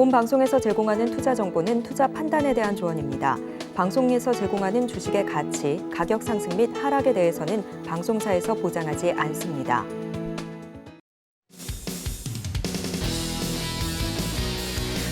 본 방송에서 제공하는 투자 정보는 투자 판단에 대한 조언입니다. 방송에서 제공하는 주식의 가치, 가격 상승 및 하락에 대해서는 방송사에서 보장하지 않습니다.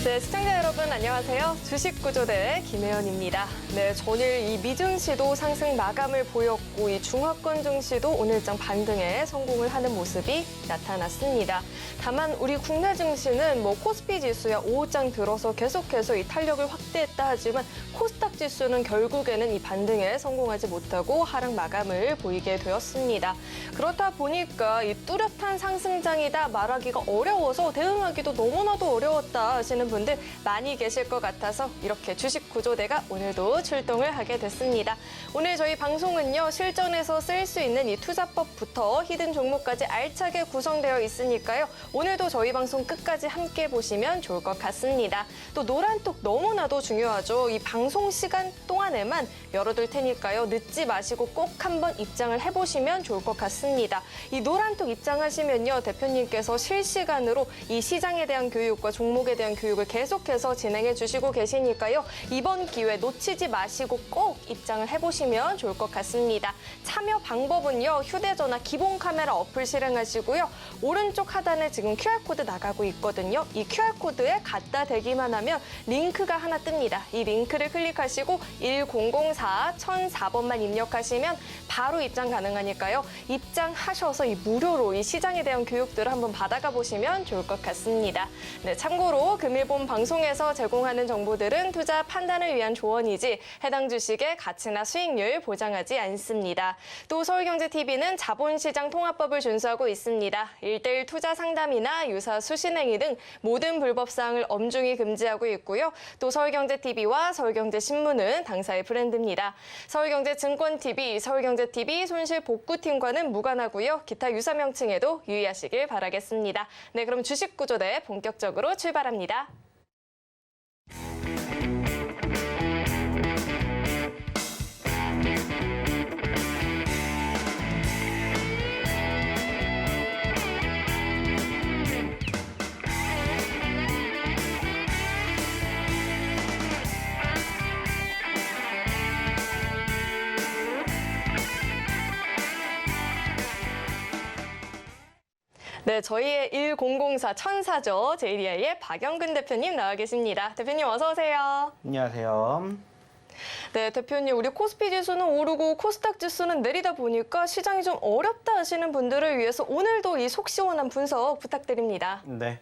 네, 시청자 여러분 안녕하세요. 주식구조대 김혜연입니다. 네, 전일 이 미증시도 상승 마감을 보였고 이 중화권 증시도 오늘장 반등에 성공을 하는 모습이 나타났습니다. 다만 우리 국내 증시는 코스피 지수야 5장 들어서 계속해서 이 탄력을 확대했다 하지만 코스닥 지수는 결국에는 이 반등에 성공하지 못하고 하락 마감을 보이게 되었습니다. 그렇다 보니까 이 뚜렷한 상승장이다 말하기가 어려워서 대응하기도 너무나도 어려웠다 하시는 분들 많이 계실 것 같아서 이렇게 주식구조대가 오늘도 출동을 하게 됐습니다. 오늘 저희 방송은요, 실전에서 쓸 수 있는 이 투자법부터 히든 종목까지 알차게 구성되어 있으니까요. 오늘도 저희 방송 끝까지 함께 보시면 좋을 것 같습니다. 또 노란톡 너무나도 중요하죠. 이 방송 시간 동안에만 열어둘 테니까요. 늦지 마시고 꼭 한번 입장을 해보시면 좋을 것 같습니다. 이 노란톡 입장하시면요, 대표님께서 실시간으로 이 시장에 대한 교육과 종목에 대한 교육을 계속해서 진행해 주시고 계시니까요. 이번 기회 놓치지 마시고 꼭 입장을 해보시면 좋을 것 같습니다. 참여 방법은요, 휴대전화 기본 카메라 어플 실행하시고요. 오른쪽 하단에 지금 QR코드 나가고 있거든요. 이 QR코드에 갖다 대기만 하면 링크가 하나 뜹니다. 이 링크를 클릭하시고 1004-1004번만 입력하시면 바로 입장 가능하니까요. 입장하셔서 이 무료로 이 시장에 대한 교육들을 한번 받아가 보시면 좋을 것 같습니다. 네, 참고로 금일본 방송에서 제공하는 정보들은 투자 판단을 위한 조언이지 해당 주식의 가치나 수익률 보장하지 않습니다. 또 서울경제TV는 자본시장 통합법을 준수하고 있습니다. 1:1 투자 상담이나 유사 수신행위 등 모든 불법 사항을 엄중히 금지하고 있고요. 또 서울경제TV와 서울경제신문은 당사의 브랜드입니다. 서울경제증권TV, 서울경제TV 손실복구팀과는 무관하고요. 기타 유사 명칭에도 유의하시길 바라겠습니다. 네, 그럼 주식구조대 본격적으로 출발합니다. 네, 저희의 1004 천사죠. JDI의 박영근 대표님 나와 계십니다. 대표님 어서 오세요. 안녕하세요. 네, 대표님 우리 코스피 지수는 오르고 코스닥 지수는 내리다 보니까 시장이 좀 어렵다 하시는 분들을 위해서 오늘도 이 속 시원한 분석 부탁드립니다. 네.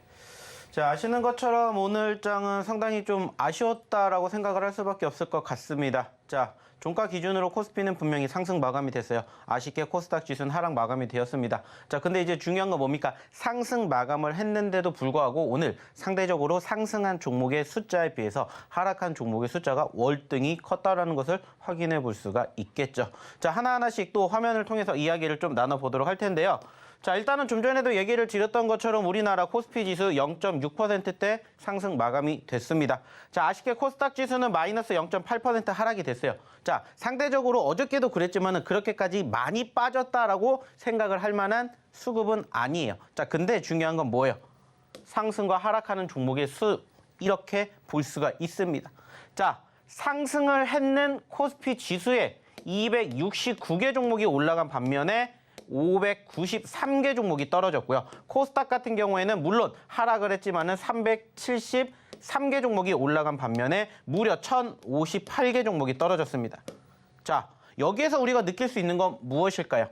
자, 아시는 것처럼 오늘 장은 상당히 좀 아쉬웠다라고 생각을 할 수밖에 없을 것 같습니다. 자, 종가 기준으로 코스피는 분명히 상승 마감이 됐어요. 아쉽게 코스닥 지수는 하락 마감이 되었습니다. 자, 근데 이제 중요한 건 뭡니까? 상승 마감을 했는데도 불구하고 오늘 상대적으로 상승한 종목의 숫자에 비해서 하락한 종목의 숫자가 월등히 컸다라는 것을 확인해 볼 수가 있겠죠. 자, 하나하나씩 또 화면을 통해서 이야기를 좀 나눠보도록 할 텐데요. 자, 일단은 좀 전에도 얘기를 드렸던 것처럼 우리나라 코스피 지수 0.6%대 상승 마감이 됐습니다. 자, 아쉽게 코스닥 지수는 마이너스 0.8% 하락이 됐어요. 자, 상대적으로 어저께도 그랬지만은 그렇게까지 많이 빠졌다라고 생각을 할 만한 수급은 아니에요. 자, 근데 중요한 건 뭐예요? 상승과 하락하는 종목의 수, 이렇게 볼 수가 있습니다. 자, 상승을 했는 코스피 지수에 269개 종목이 올라간 반면에 593개 종목이 떨어졌고요. 코스닥 같은 경우에는 물론 하락을 했지만은 373개 종목이 올라간 반면에 무려 1058개 종목이 떨어졌습니다. 자, 여기에서 우리가 느낄 수 있는 건 무엇일까요?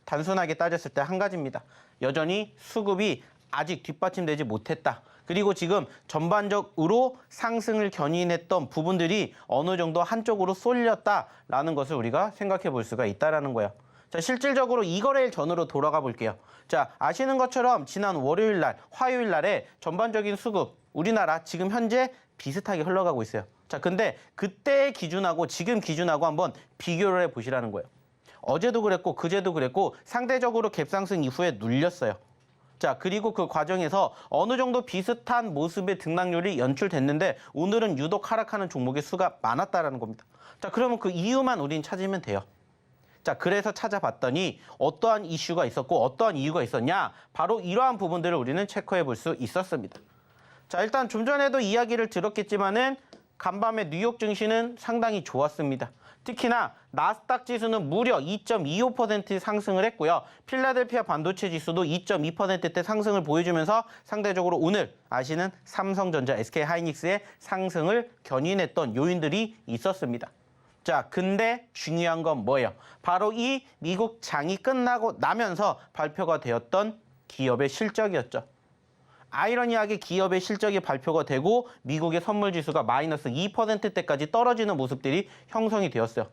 단순하게 따졌을 때 한 가지입니다. 여전히 수급이 아직 뒷받침되지 못했다. 그리고 지금 전반적으로 상승을 견인했던 부분들이 어느 정도 한쪽으로 쏠렸다라는 것을 우리가 생각해 볼 수가 있다는 거예요. 자, 실질적으로 이 거래일 전으로 돌아가 볼게요. 자, 아시는 것처럼 지난 월요일 날, 화요일 날에 전반적인 수급, 우리나라 지금 현재 비슷하게 흘러가고 있어요. 자, 근데 그때의 기준하고 지금 기준하고 한번 비교를 해 보시라는 거예요. 어제도 그랬고 그제도 그랬고 상대적으로 갭상승 이후에 눌렸어요. 자, 그리고 그 과정에서 어느 정도 비슷한 모습의 등락률이 연출됐는데 오늘은 유독 하락하는 종목의 수가 많았다라는 겁니다. 자, 그러면 그 이유만 우린 찾으면 돼요. 자, 그래서 찾아봤더니 어떠한 이슈가 있었고 어떠한 이유가 있었냐? 바로 이러한 부분들을 우리는 체크해 볼 수 있었습니다. 자, 일단 좀 전에도 이야기를 들었겠지만은 간밤에 뉴욕 증시는 상당히 좋았습니다. 특히나 나스닥 지수는 무려 2.25% 상승을 했고요. 필라델피아 반도체 지수도 2.2%대 상승을 보여주면서 상대적으로 오늘 아시는 삼성전자, SK하이닉스의 상승을 견인했던 요인들이 있었습니다. 자, 근데 중요한 건 뭐예요? 바로 이 미국 장이 끝나고 나면서 발표가 되었던 기업의 실적이었죠. 아이러니하게 기업의 실적이 발표가 되고 미국의 선물 지수가 마이너스 2%대까지 떨어지는 모습들이 형성이 되었어요.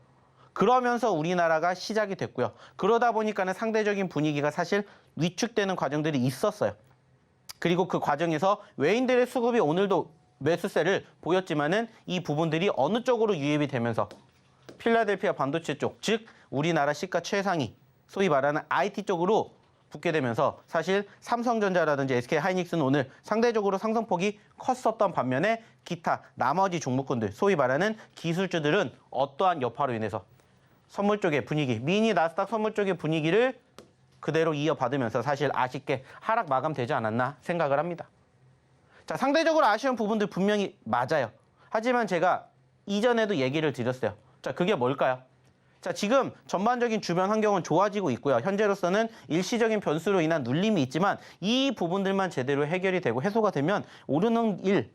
그러면서 우리나라가 시작이 됐고요. 그러다 보니까는 상대적인 분위기가 사실 위축되는 과정들이 있었어요. 그리고 그 과정에서 외인들의 수급이 오늘도 매수세를 보였지만은 이 부분들이 어느 쪽으로 유입이 되면서 필라델피아 반도체 쪽, 즉 우리나라 시가 최상위, 소위 말하는 IT 쪽으로 붙게 되면서 사실 삼성전자라든지 SK하이닉스는 오늘 상대적으로 상승폭이 컸었던 반면에 기타 나머지 종목군들, 소위 말하는 기술주들은 어떠한 여파로 인해서 선물 쪽의 분위기, 미니 나스닥 선물 쪽의 분위기를 그대로 이어받으면서 사실 아쉽게 하락 마감되지 않았나 생각을 합니다. 자, 상대적으로 아쉬운 부분들 분명히 맞아요. 하지만 제가 이전에도 얘기를 드렸어요. 자, 그게 뭘까요? 자, 지금 전반적인 주변 환경은 좋아지고 있고요. 현재로서는 일시적인 변수로 인한 눌림이 있지만 이 부분들만 제대로 해결이 되고 해소가 되면 오르는 일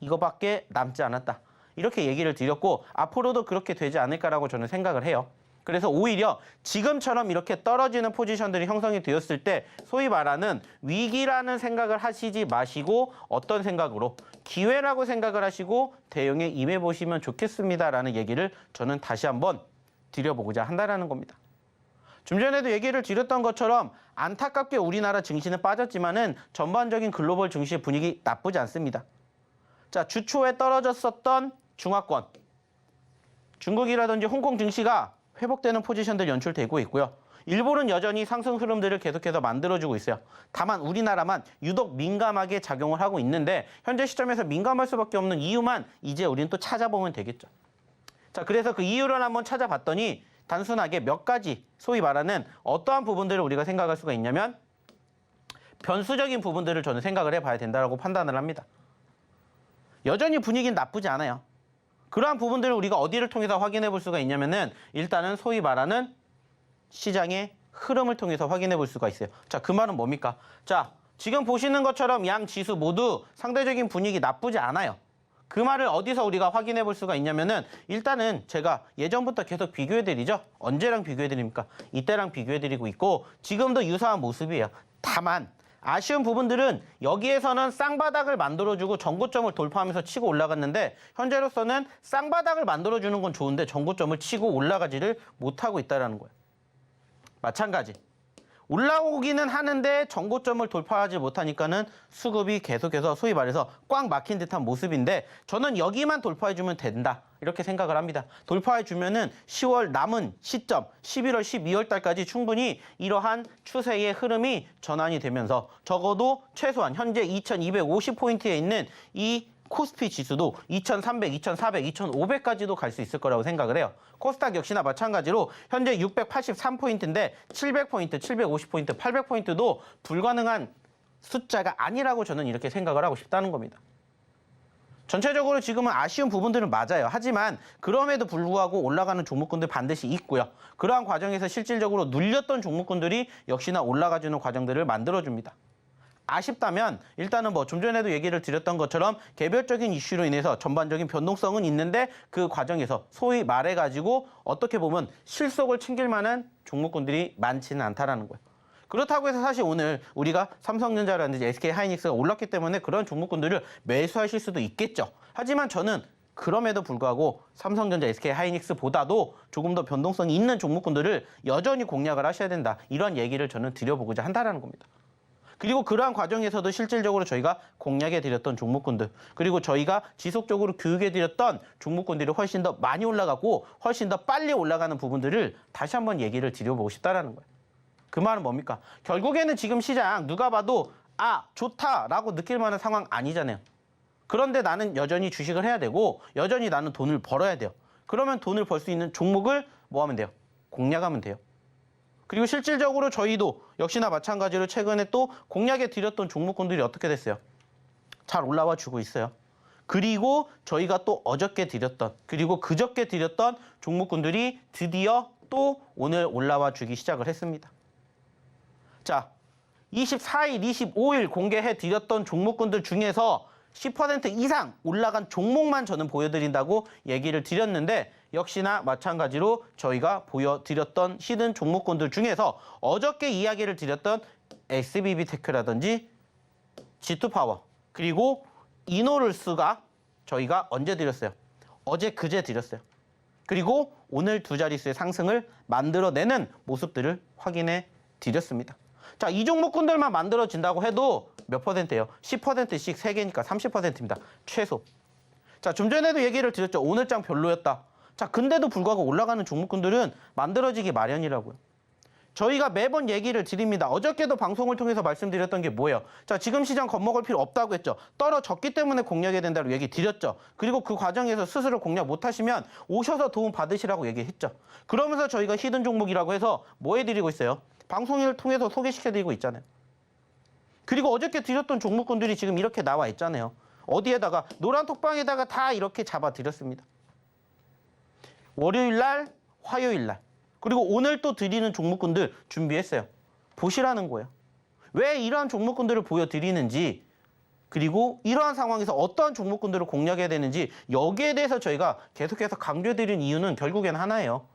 이거밖에 남지 않았다. 이렇게 얘기를 드렸고 앞으로도 그렇게 되지 않을까라고 저는 생각을 해요. 그래서 오히려 지금처럼 이렇게 떨어지는 포지션들이 형성이 되었을 때 소위 말하는 위기라는 생각을 하시지 마시고 어떤 생각으로 기회라고 생각을 하시고 대응에 임해보시면 좋겠습니다라는 얘기를 저는 다시 한번 드려보고자 한다는 겁니다. 좀 전에도 얘기를 드렸던 것처럼 안타깝게 우리나라 증시는 빠졌지만은 전반적인 글로벌 증시의 분위기 나쁘지 않습니다. 자, 주초에 떨어졌었던 중화권, 중국이라든지 홍콩 증시가 회복되는 포지션들 연출되고 있고요. 일본은 여전히 상승 흐름들을 계속해서 만들어주고 있어요. 다만 우리나라만 유독 민감하게 작용을 하고 있는데 현재 시점에서 민감할 수밖에 없는 이유만 이제 우리는 또 찾아보면 되겠죠. 자, 그래서 그 이유를 한번 찾아봤더니 단순하게 몇 가지 소위 말하는 어떠한 부분들을 우리가 생각할 수가 있냐면 변수적인 부분들을 저는 생각을 해봐야 된다고 판단을 합니다. 여전히 분위기는 나쁘지 않아요. 그러한 부분들을 우리가 어디를 통해서 확인해 볼 수가 있냐면은 일단은 소위 말하는 시장의 흐름을 통해서 확인해 볼 수가 있어요. 자, 그 말은 뭡니까? 자, 지금 보시는 것처럼 양 지수 모두 상대적인 분위기 나쁘지 않아요. 그 말을 어디서 우리가 확인해 볼 수가 있냐면은 일단은 제가 예전부터 계속 비교해 드리죠. 언제랑 비교해 드립니까? 이때랑 비교해 드리고 있고 지금도 유사한 모습이에요. 다만 아쉬운 부분들은 여기에서는 쌍바닥을 만들어주고 전고점을 돌파하면서 치고 올라갔는데 현재로서는 쌍바닥을 만들어주는 건 좋은데 전고점을 치고 올라가지를 못하고 있다는 거예요. 마찬가지. 올라오기는 하는데 전고점을 돌파하지 못하니까는 수급이 계속해서 소위 말해서 꽉 막힌 듯한 모습인데 저는 여기만 돌파해주면 된다. 이렇게 생각을 합니다. 돌파해주면은 10월 남은 시점 11월, 12월 달까지 충분히 이러한 추세의 흐름이 전환이 되면서 적어도 최소한 현재 2250포인트에 있는 이 코스피 지수도 2300, 2400, 2500까지도 갈 수 있을 거라고 생각을 해요. 코스닥 역시나 마찬가지로 현재 683포인트인데 700포인트, 750포인트, 800포인트도 불가능한 숫자가 아니라고 저는 이렇게 생각을 하고 싶다는 겁니다. 전체적으로 지금은 아쉬운 부분들은 맞아요. 하지만 그럼에도 불구하고 올라가는 종목군들 반드시 있고요. 그러한 과정에서 실질적으로 눌렸던 종목군들이 역시나 올라가주는 과정들을 만들어줍니다. 아쉽다면 일단은 뭐 좀 전에도 얘기를 드렸던 것처럼 개별적인 이슈로 인해서 전반적인 변동성은 있는데 그 과정에서 소위 말해가지고 어떻게 보면 실속을 챙길 만한 종목군들이 많지는 않다라는 거예요. 그렇다고 해서 사실 오늘 우리가 삼성전자라든지 SK하이닉스가 올랐기 때문에 그런 종목군들을 매수하실 수도 있겠죠. 하지만 저는 그럼에도 불구하고 삼성전자, SK하이닉스보다도 조금 더 변동성이 있는 종목군들을 여전히 공략을 하셔야 된다. 이런 얘기를 저는 드려보고자 한다는 겁니다. 그리고 그러한 과정에서도 실질적으로 저희가 공략해드렸던 종목군들 그리고 저희가 지속적으로 교육해드렸던 종목군들이 훨씬 더 많이 올라가고 훨씬 더 빨리 올라가는 부분들을 다시 한번 얘기를 드려보고 싶다는 거예요. 그 말은 뭡니까? 결국에는 지금 시장 누가 봐도 좋다라고 느낄 만한 상황 아니잖아요. 그런데 나는 여전히 주식을 해야 되고 여전히 나는 돈을 벌어야 돼요. 그러면 돈을 벌 수 있는 종목을 뭐 하면 돼요? 공략하면 돼요. 그리고 실질적으로 저희도 역시나 마찬가지로 최근에 또 공략해 드렸던 종목군들이 어떻게 됐어요? 잘 올라와 주고 있어요. 그리고 저희가 또 어저께 드렸던 그리고 그저께 드렸던 종목군들이 드디어 또 오늘 올라와 주기 시작을 했습니다. 자, 24일, 25일 공개해 드렸던 종목군들 중에서 10% 이상 올라간 종목만 저는 보여드린다고 얘기를 드렸는데 역시나 마찬가지로 저희가 보여드렸던 히든 종목군들 중에서 어저께 이야기를 드렸던 SBB테크라든지 G2파워 그리고 이노룰스가 저희가 언제 드렸어요? 어제 그제 드렸어요. 그리고 오늘 두 자릿수의 상승을 만들어내는 모습들을 확인해 드렸습니다. 자, 이 종목군들만 만들어진다고 해도 몇 %예요? 10%씩 3개니까 30%입니다. 최소. 자, 좀 전에도 얘기를 드렸죠. 오늘장 별로였다. 자, 근데도 불구하고 올라가는 종목군들은 만들어지기 마련이라고요. 저희가 매번 얘기를 드립니다. 어저께도 방송을 통해서 말씀드렸던 게 뭐예요? 자, 지금 시장 겁먹을 필요 없다고 했죠. 떨어졌기 때문에 공략해야 된다고 얘기 드렸죠. 그리고 그 과정에서 스스로 공략 못하시면 오셔서 도움 받으시라고 얘기했죠. 그러면서 저희가 히든 종목이라고 해서 뭐 해드리고 있어요? 방송을 통해서 소개시켜드리고 있잖아요. 그리고 어저께 드렸던 종목군들이 지금 이렇게 나와 있잖아요. 어디에다가 노란 톡방에다가 다 이렇게 잡아드렸습니다. 월요일 날, 화요일 날. 그리고 오늘 또 드리는 종목군들 준비했어요. 보시라는 거예요. 왜 이러한 종목군들을 보여드리는지 그리고 이러한 상황에서 어떠한 종목군들을 공략해야 되는지 여기에 대해서 저희가 계속해서 강조해드리는 이유는 결국엔 하나예요.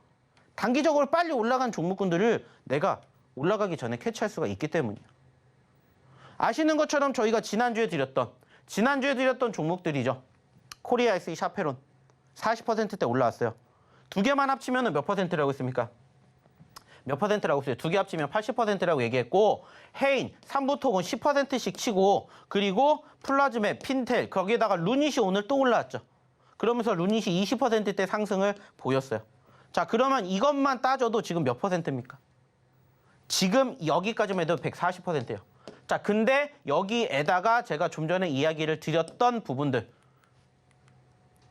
단기적으로 빨리 올라간 종목군들을 내가 올라가기 전에 캐치할 수가 있기 때문이에요. 아시는 것처럼 저희가 지난주에 드렸던 종목들이죠. 코리아 SE 샤페론 40%대 올라왔어요. 두 개만 합치면 몇 %라고 했습니까? 몇 %라고 했어요? 두 개 합치면 80%라고 얘기했고 헤인, 삼부토군 10%씩 치고 그리고 플라즈맵, 핀텔 거기에다가 루닛이 오늘 또 올라왔죠. 그러면서 루닛이 20%대 상승을 보였어요. 자, 그러면 이것만 따져도 지금 몇 %입니까? 지금 여기까지만 해도 140%예요. 자, 근데 여기에다가 제가 좀 전에 이야기를 드렸던 부분들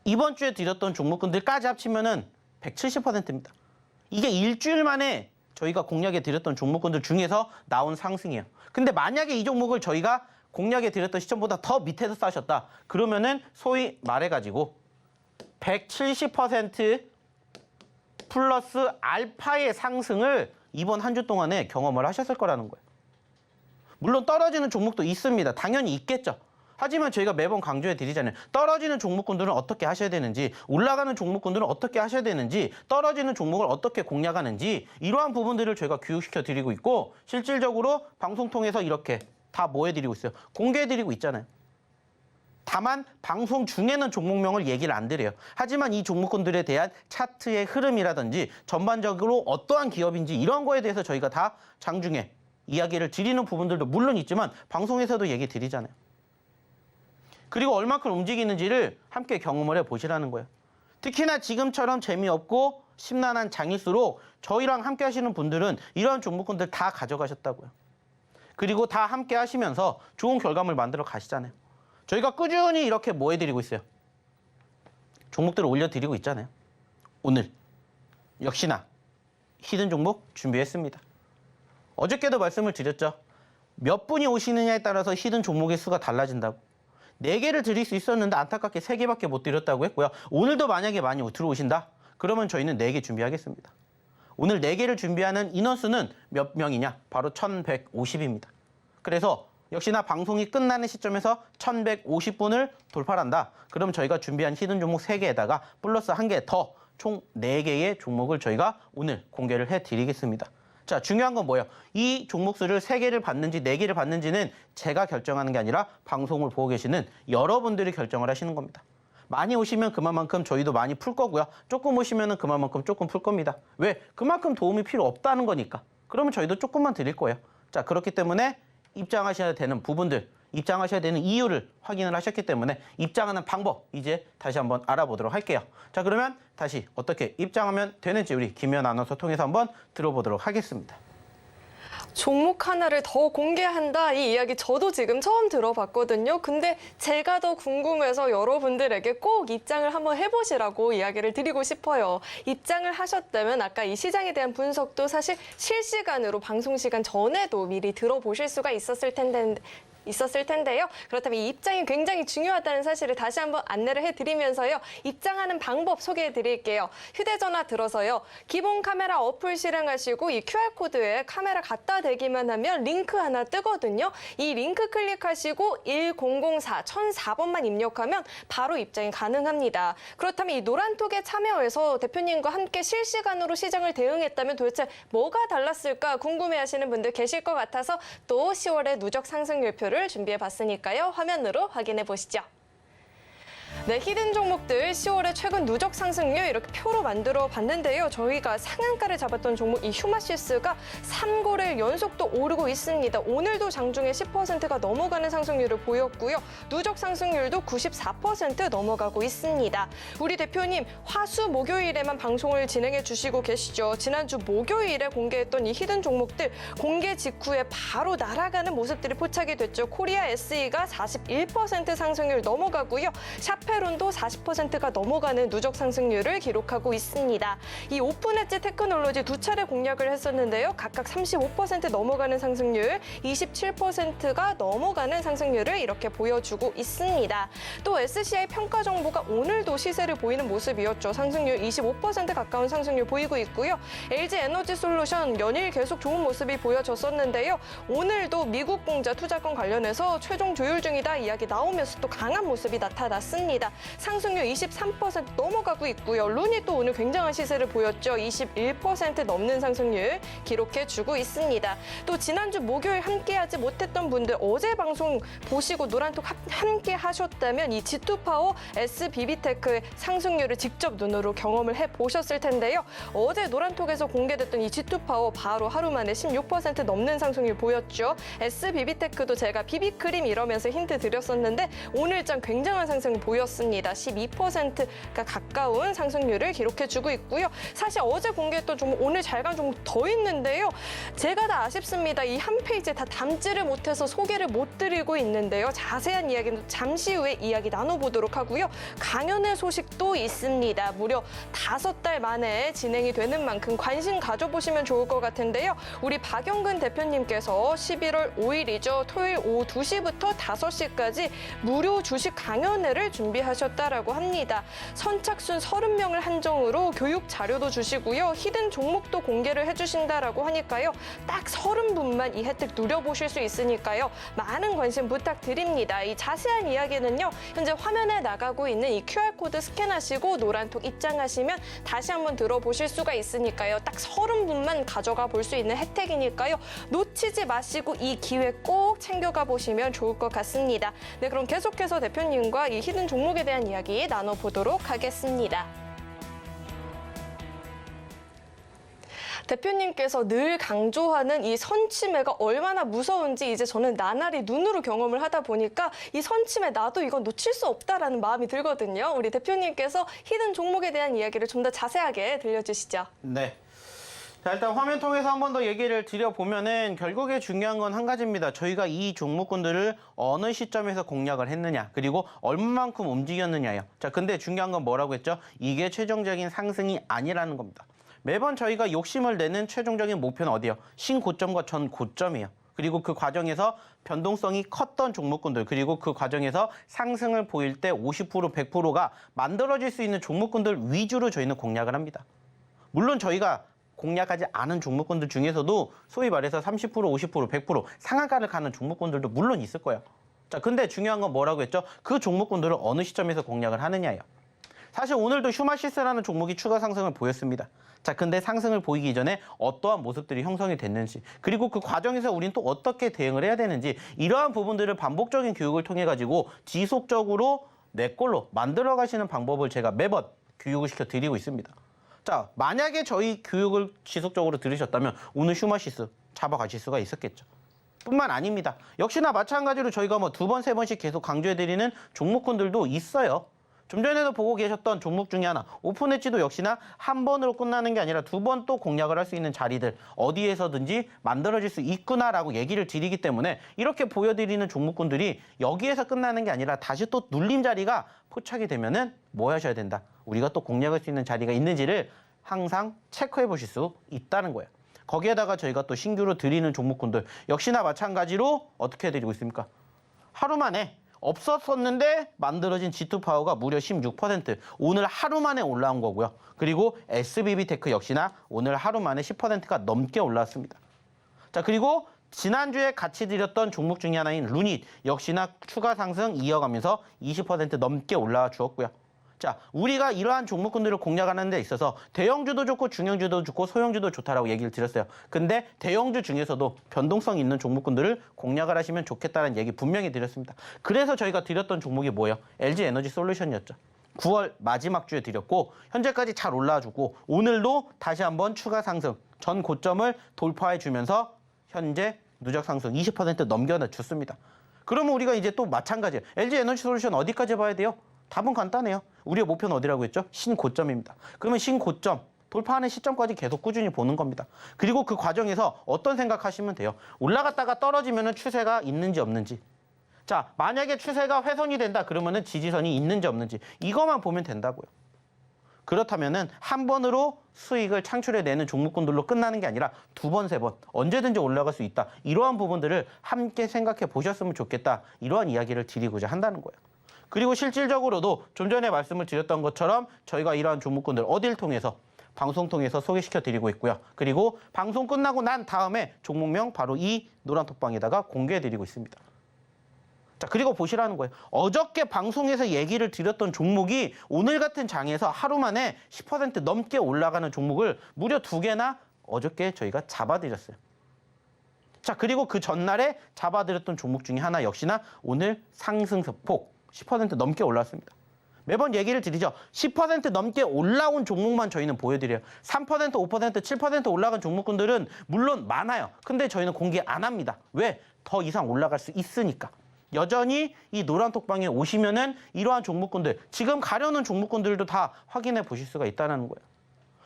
이번 주에 드렸던 종목군들까지 합치면은 170%입니다. 이게 일주일 만에 저희가 공략해 드렸던 종목군들 중에서 나온 상승이에요. 근데 만약에 이 종목을 저희가 공략해 드렸던 시점보다 더 밑에서 싸셨다. 그러면은 소위 말해가지고 170% 플러스 알파의 상승을 이번 한 주 동안에 경험을 하셨을 거라는 거예요. 물론 떨어지는 종목도 있습니다. 당연히 있겠죠. 하지만 저희가 매번 강조해 드리잖아요. 떨어지는 종목군들은 어떻게 하셔야 되는지, 올라가는 종목군들은 어떻게 하셔야 되는지, 떨어지는 종목을 어떻게 공략하는지 이러한 부분들을 저희가 교육시켜 드리고 있고 실질적으로 방송 통해서 이렇게 다 뭐 해드리고 있어요? 공개해 드리고 있잖아요. 다만 방송 중에는 종목명을 얘기를 안 드려요. 하지만 이 종목군들에 대한 차트의 흐름이라든지 전반적으로 어떠한 기업인지 이런 거에 대해서 저희가 다 장중에 이야기를 드리는 부분들도 물론 있지만 방송에서도 얘기 드리잖아요. 그리고 얼마큼 움직이는지를 함께 경험을 해보시라는 거예요. 특히나 지금처럼 재미없고 심란한 장일수록 저희랑 함께 하시는 분들은 이런 종목군들 다 가져가셨다고요. 그리고 다 함께 하시면서 좋은 결과물 만들어 가시잖아요. 저희가 꾸준히 이렇게 뭐 해드리고 있어요? 종목들을 올려드리고 있잖아요. 오늘 역시나 히든 종목 준비했습니다. 어저께도 말씀을 드렸죠. 몇 분이 오시느냐에 따라서 히든 종목의 수가 달라진다고. 4개를 드릴 수 있었는데 안타깝게 3개밖에 못 드렸다고 했고요. 오늘도 만약에 많이 들어오신다? 그러면 저희는 4개 준비하겠습니다. 오늘 4개를 준비하는 인원수는 몇 명이냐? 바로 1150입니다. 그래서 역시나 방송이 끝나는 시점에서 1150분을 돌파한다. 그럼 저희가 준비한 히든 종목 3개에다가 플러스 1개 더 총 4개의 종목을 저희가 오늘 공개를 해드리겠습니다. 자, 중요한 건 뭐예요? 이 종목수를 3개를 받는지 4개를 받는지는 제가 결정하는 게 아니라 방송을 보고 계시는 여러분들이 결정을 하시는 겁니다. 많이 오시면 그만큼 저희도 많이 풀 거고요. 조금 오시면 그만큼 조금 풀 겁니다. 왜? 그만큼 도움이 필요 없다는 거니까. 그러면 저희도 조금만 드릴 거예요. 자, 그렇기 때문에 입장하셔야 되는 부분들, 입장하셔야 되는 이유를 확인을 하셨기 때문에 입장하는 방법 이제 다시 한번 알아보도록 할게요. 자, 그러면 다시 어떻게 입장하면 되는지 우리 김혜연 아나운서 통해서 한번 들어보도록 하겠습니다. 종목 하나를 더 공개한다 이 이야기 저도 지금 처음 들어봤거든요. 근데 제가 더 궁금해서 여러분들에게 꼭 입장을 한번 해보시라고 이야기를 드리고 싶어요. 입장을 하셨다면 아까 이 시장에 대한 분석도 사실 실시간으로 방송 시간 전에도 미리 들어보실 수가 있었을 텐데 있었을 텐데요. 그렇다면 이 입장이 굉장히 중요하다는 사실을 다시 한번 안내를 해드리면서요. 입장하는 방법 소개해드릴게요. 휴대전화 들어서요. 기본 카메라 어플 실행하시고 이 QR코드에 카메라 갖다 대기만 하면 링크 하나 뜨거든요. 이 링크 클릭하시고 1004-1004번만 입력하면 바로 입장이 가능합니다. 그렇다면 이 노란톡에 참여해서 대표님과 함께 실시간으로 시장을 대응했다면 도대체 뭐가 달랐을까 궁금해하시는 분들 계실 것 같아서 또 10월의 누적 상승률표를 준비해봤으니까요. 화면으로 확인해 보시죠. 네, 히든 종목들 10월의 최근 누적 상승률 이렇게 표로 만들어 봤는데요. 저희가 상한가를 잡았던 종목 이 휴마시스가 3거래일 연속 또 오르고 있습니다. 오늘도 장중에 10%가 넘어가는 상승률을 보였고요. 누적 상승률도 94% 넘어가고 있습니다. 우리 대표님 화수 목요일에만 방송을 진행해 주시고 계시죠. 지난주 목요일에 공개했던 이 히든 종목들 공개 직후에 바로 날아가는 모습들이 포착이 됐죠. 코리아 SE가 41% 상승률 넘어가고요. 샤페론도 40%가 넘어가는 누적 상승률을 기록하고 있습니다. 이 오픈 엣지 테크놀로지 두 차례 공략을 했었는데요. 각각 35% 넘어가는 상승률, 27%가 넘어가는 상승률을 이렇게 보여주고 있습니다. 또 SCI 평가 정보가 오늘도 시세를 보이는 모습이었죠. 상승률 25% 가까운 상승률 보이고 있고요. LG 에너지 솔루션 연일 계속 좋은 모습이 보여졌었는데요. 오늘도 미국 공자 투자권 관련해서 최종 조율 중이다 이야기 나오면서 또 강한 모습이 나타났습니다. 상승률 23% 넘어가고 있고요. 룬이 또 오늘 굉장한 시세를 보였죠. 21% 넘는 상승률 기록해주고 있습니다. 또 지난주 목요일 함께하지 못했던 분들 어제 방송 보시고 노란톡 함께 하셨다면 이 G2파워 SBB테크의 상승률을 직접 눈으로 경험을 해보셨을 텐데요. 어제 노란톡에서 공개됐던 이 G2파워 바로 하루 만에 16% 넘는 상승률 보였죠. SBB테크도 제가 비비크림 이러면서 힌트 드렸었는데 오늘장 굉장한 상승을 보였습니다. 12%가 가까운 상승률을 기록해주고 있고요. 사실 어제 공개했던 종목 오늘 잘 간 종목 더 있는데요. 제가 다 아쉽습니다. 이 한 페이지에 다 담지를 못해서 소개를 못 드리고 있는데요. 자세한 이야기는 잠시 후에 이야기 나눠보도록 하고요. 강연회 소식도 있습니다. 무려 5달 만에 진행이 되는 만큼 관심 가져보시면 좋을 것 같은데요. 우리 박영근 대표님께서 11월 5일이죠. 토요일 오후 2시부터 5시까지 무료 주식 강연회를 준비하셨다라고 합니다. 선착순 30명을 한정으로 교육 자료도 주시고요. 히든 종목도 공개를 해주신다라고 하니까요. 딱 30분만 이 혜택 누려보실 수 있으니까요. 많은 관심 부탁드립니다. 이 자세한 이야기는요. 현재 화면에 나가고 있는 이 QR코드 스캔하시고 노란톡 입장하시면 다시 한번 들어보실 수가 있으니까요. 딱 30분만 가져가 볼 수 있는 혜택이니까요. 놓치지 마시고 이 기회 꼭 챙겨가 보시면 좋을 것 같습니다. 네, 그럼 계속해서 대표님과 이 히든 종목에 대한 이야기 나눠보도록 하겠습니다. 대표님께서 늘 강조하는 이 선침해가 얼마나 무서운지 이제 저는 나날이 눈으로 경험을 하다 보니까 이 선침해 나도 이건 놓칠 수 없다라는 마음이 들거든요. 우리 대표님께서 히든 종목에 대한 이야기를 좀 더 자세하게 들려주시죠. 네. 자, 일단 화면 통해서 한 번 더 얘기를 드려보면은 결국에 중요한 건 한 가지입니다. 저희가 이 종목군들을 어느 시점에서 공략을 했느냐, 그리고 얼마만큼 움직였느냐예요. 자, 근데 중요한 건 뭐라고 했죠? 이게 최종적인 상승이 아니라는 겁니다. 매번 저희가 욕심을 내는 최종적인 목표는 어디예요? 신고점과 전 고점이에요. 그리고 그 과정에서 변동성이 컸던 종목군들, 그리고 그 과정에서 상승을 보일 때 50%, 100%가 만들어질 수 있는 종목군들 위주로 저희는 공략을 합니다. 물론 저희가 공략하지 않은 종목군들 중에서도 소위 말해서 30%, 50%, 100% 상한가를 가는 종목군들도 물론 있을 거예요. 자, 근데 중요한 건 뭐라고 했죠? 그 종목군들을 어느 시점에서 공략을 하느냐예요. 사실 오늘도 휴마시스라는 종목이 추가 상승을 보였습니다. 자, 근데 상승을 보이기 전에 어떠한 모습들이 형성이 됐는지, 그리고 그 과정에서 우리는 또 어떻게 대응을 해야 되는지, 이러한 부분들을 반복적인 교육을 통해 가지고 지속적으로 내 걸로 만들어 가시는 방법을 제가 매번 교육을 시켜 드리고 있습니다. 자, 만약에 저희 교육을 지속적으로 들으셨다면 오늘 휴마시스 잡아가실 수가 있었겠죠. 뿐만 아닙니다. 역시나 마찬가지로 저희가 뭐 2번, 3번씩 계속 강조해드리는 종목군들도 있어요. 좀 전에도 보고 계셨던 종목 중에 하나, 오픈 엣지도 역시나 한 번으로 끝나는 게 아니라 2번 또 공략을 할 수 있는 자리들 어디에서든지 만들어질 수 있구나라고 얘기를 드리기 때문에 이렇게 보여드리는 종목군들이 여기에서 끝나는 게 아니라 다시 또 눌림 자리가 포착이 되면은 뭐 하셔야 된다? 우리가 또 공략할 수 있는 자리가 있는지를 항상 체크해 보실 수 있다는 거예요. 거기에다가 저희가 또 신규로 드리는 종목군들 역시나 마찬가지로 어떻게 해드리고 있습니까? 하루 만에 없었었는데 만들어진 G2 파워가 무려 16%. 오늘 하루 만에 올라온 거고요. 그리고 SBB테크 역시나 오늘 하루 만에 10%가 넘게 올라왔습니다. 자, 그리고 지난주에 같이 드렸던 종목 중에 하나인 루닛 역시나 추가 상승 이어가면서 20% 넘게 올라와 주었고요. 자, 우리가 이러한 종목군들을 공략하는 데 있어서 대형주도 좋고 중형주도 좋고 소형주도 좋다라고 얘기를 드렸어요. 근데 대형주 중에서도 변동성 있는 종목군들을 공략을 하시면 좋겠다는 얘기 분명히 드렸습니다. 그래서 저희가 드렸던 종목이 뭐예요? LG에너지솔루션이었죠. 9월 마지막 주에 드렸고 현재까지 잘 올라와주고 오늘도 다시 한번 추가 상승, 전 고점을 돌파해 주면서 현재 누적 상승 20% 넘겨줬습니다. 그러면 우리가 이제 또 마찬가지예요. LG에너지솔루션 어디까지 봐야 돼요? 답은 간단해요. 우리의 목표는 어디라고 했죠? 신고점입니다. 그러면 신고점, 돌파하는 시점까지 계속 꾸준히 보는 겁니다. 그리고 그 과정에서 어떤 생각하시면 돼요? 올라갔다가 떨어지면 추세가 있는지 없는지. 자, 만약에 추세가 훼손이 된다 그러면은 지지선이 있는지 없는지 이것만 보면 된다고요. 그렇다면은 한 번으로 수익을 창출해내는 종목군들로 끝나는 게 아니라 두 번, 세 번 언제든지 올라갈 수 있다. 이러한 부분들을 함께 생각해 보셨으면 좋겠다. 이러한 이야기를 드리고자 한다는 거예요. 그리고 실질적으로도 좀 전에 말씀을 드렸던 것처럼 저희가 이러한 종목군들 어딜 통해서 방송 통해서 소개시켜 드리고 있고요. 그리고 방송 끝나고 난 다음에 종목명 바로 이 노란 톡방에다가 공개해 드리고 있습니다. 자, 그리고 보시라는 거예요. 어저께 방송에서 얘기를 드렸던 종목이 오늘 같은 장에서 하루 만에 10% 넘게 올라가는 종목을 무려 2개나 어저께 저희가 잡아드렸어요. 자, 그리고 그 전날에 잡아드렸던 종목 중에 하나 역시나 오늘 상승폭 10% 넘게 올랐습니다. 매번 얘기를 드리죠. 10% 넘게 올라온 종목만 저희는 보여드려요. 3%, 5%, 7% 올라간 종목군들은 물론 많아요. 근데 저희는 공개 안 합니다. 왜? 더 이상 올라갈 수 있으니까. 여전히 이 노란 톡방에 오시면은 이러한 종목군들, 지금 가려놓은 종목군들도 다 확인해 보실 수가 있다는 거예요.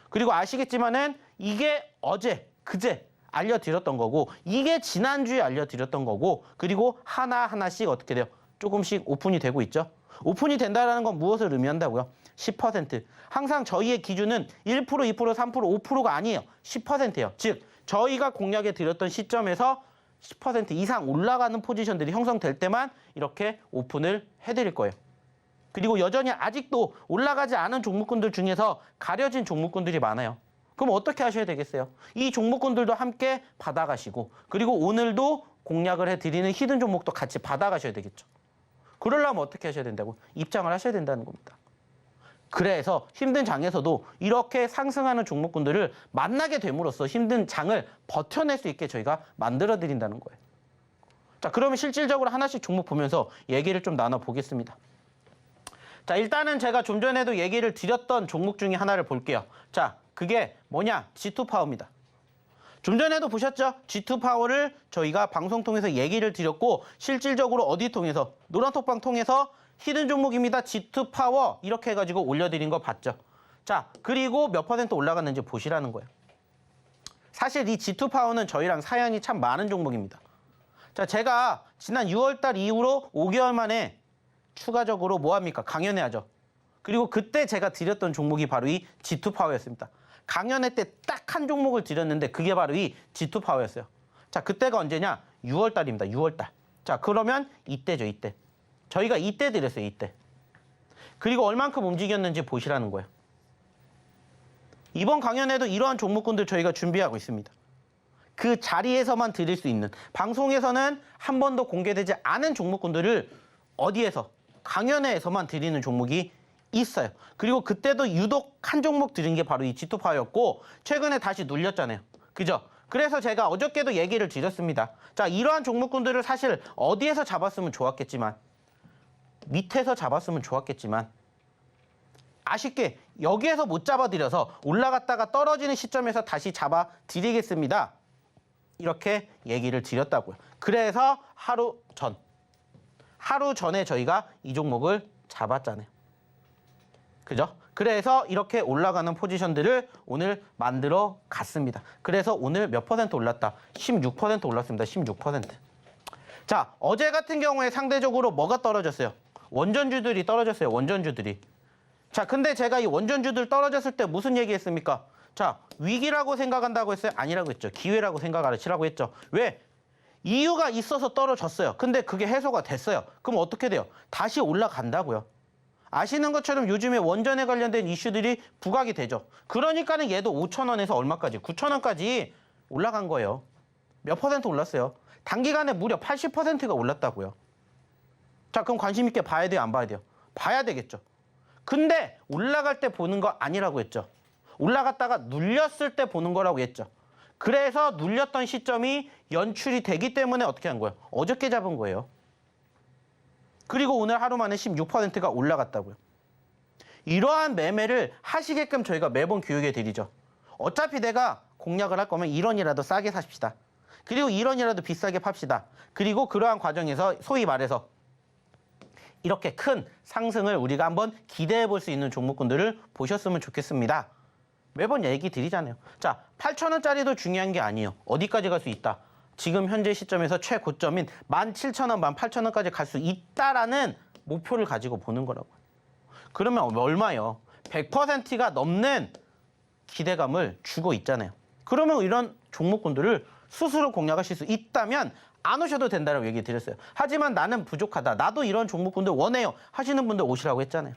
그리고 아시겠지만은 이게 어제, 그제 알려드렸던 거고, 이게 지난주에 알려드렸던 거고, 그리고 하나하나씩 어떻게 돼요? 조금씩 오픈이 되고 있죠. 오픈이 된다는 건 무엇을 의미한다고요? 10%. 항상 저희의 기준은 1%, 2%, 3%, 5%가 아니에요. 10%예요. 즉, 저희가 공략해 드렸던 시점에서 10% 이상 올라가는 포지션들이 형성될 때만 이렇게 오픈을 해드릴 거예요. 그리고 여전히 아직도 올라가지 않은 종목군들 중에서 가려진 종목군들이 많아요. 그럼 어떻게 하셔야 되겠어요? 이 종목군들도 함께 받아가시고 그리고 오늘도 공략을 해드리는 히든 종목도 같이 받아가셔야 되겠죠. 그러려면 어떻게 하셔야 된다고? 입장을 하셔야 된다는 겁니다. 그래서 힘든 장에서도 이렇게 상승하는 종목군들을 만나게 됨으로써 힘든 장을 버텨낼 수 있게 저희가 만들어 드린다는 거예요. 자, 그러면 실질적으로 하나씩 종목 보면서 얘기를 좀 나눠보겠습니다. 자, 일단은 제가 좀 전에도 얘기를 드렸던 종목 중에 하나를 볼게요. 자, 그게 뭐냐? G2 파워입니다. 좀 전에도 보셨죠? G2 파워를 저희가 방송 통해서 얘기를 드렸고 실질적으로 어디 통해서? 노란톡방 통해서 히든 종목입니다. G2 파워 이렇게 해가지고 올려드린 거 봤죠? 자, 그리고 몇 % 올라갔는지 보시라는 거예요. 사실 이 G2 파워는 저희랑 사연이 참 많은 종목입니다. 자, 제가 지난 6월달 이후로 5개월 만에 추가적으로 뭐합니까? 강연회하죠. 그리고 그때 제가 드렸던 종목이 바로 이 G2 파워였습니다. 강연회 때 딱 한 종목을 드렸는데 그게 바로 이 G2 파워였어요. 자, 그때가 언제냐? 6월달입니다. 6월달. 자, 그러면 이때죠, 이때. 저희가 이때 드렸어요, 이때. 그리고 얼만큼 움직였는지 보시라는 거예요. 이번 강연에도 이러한 종목군들 저희가 준비하고 있습니다. 그 자리에서만 드릴 수 있는, 방송에서는 한 번도 공개되지 않은 종목군들을 어디에서? 강연회에서만 드리는 종목이 있어요. 그리고 그때도 유독 한 종목 드린 게 바로 이 G2 파워였고 최근에 다시 눌렸잖아요. 그죠? 그래서 제가 어저께도 얘기를 드렸습니다. 자, 이러한 종목군들을 사실 어디에서 잡았으면 좋았겠지만 밑에서 잡았으면 좋았겠지만 아쉽게 여기에서 못 잡아드려서 올라갔다가 떨어지는 시점에서 다시 잡아드리겠습니다. 이렇게 얘기를 드렸다고요. 그래서 하루 전에 저희가 이 종목을 잡았잖아요. 그죠? 그래서 이렇게 올라가는 포지션들을 오늘 만들어 갔습니다. 그래서 오늘 몇 % 올랐다? 16% 올랐습니다. 16%. 자, 어제 같은 경우에 상대적으로 뭐가 떨어졌어요? 원전주들이 떨어졌어요. 원전주들이. 자, 근데 제가 이 원전주들 떨어졌을 때 무슨 얘기했습니까? 자, 위기라고 생각한다고 했어요? 아니라고 했죠. 기회라고 생각하시라고 했죠. 왜? 이유가 있어서 떨어졌어요. 근데 그게 해소가 됐어요. 그럼 어떻게 돼요? 다시 올라간다고요. 아시는 것처럼 요즘에 원전에 관련된 이슈들이 부각이 되죠. 그러니까는 얘도 5,000원에서 얼마까지? 9,000원까지 올라간 거예요. 몇 퍼센트 올랐어요? 단기간에 무려 80%가 올랐다고요. 자, 그럼 관심 있게 봐야 돼요? 안 봐야 돼요? 봐야 되겠죠. 근데 올라갈 때 보는 거 아니라고 했죠. 올라갔다가 눌렸을 때 보는 거라고 했죠. 그래서 눌렸던 시점이 연출이 되기 때문에 어떻게 한 거예요? 어저께 잡은 거예요. 그리고 오늘 하루 만에 16%가 올라갔다고요. 이러한 매매를 하시게끔 저희가 매번 교육해 드리죠. 어차피 내가 공략을 할 거면 1원이라도 싸게 사십시다. 그리고 1원이라도 비싸게 팝시다. 그리고 그러한 과정에서 소위 말해서 이렇게 큰 상승을 우리가 한번 기대해 볼 수 있는 종목군들을 보셨으면 좋겠습니다. 매번 얘기 드리잖아요. 자, 8,000원짜리도 중요한 게 아니에요. 어디까지 갈 수 있다. 지금 현재 시점에서 최고점인 17,000원, 18,000원까지 갈 수 있다라는 목표를 가지고 보는 거라고. 그러면 얼마요? 100%가 넘는 기대감을 주고 있잖아요. 그러면 이런 종목군들을 스스로 공략하실 수 있다면 안 오셔도 된다라고 얘기 드렸어요. 하지만 나는 부족하다. 나도 이런 종목군들 원해요. 하시는 분들 오시라고 했잖아요.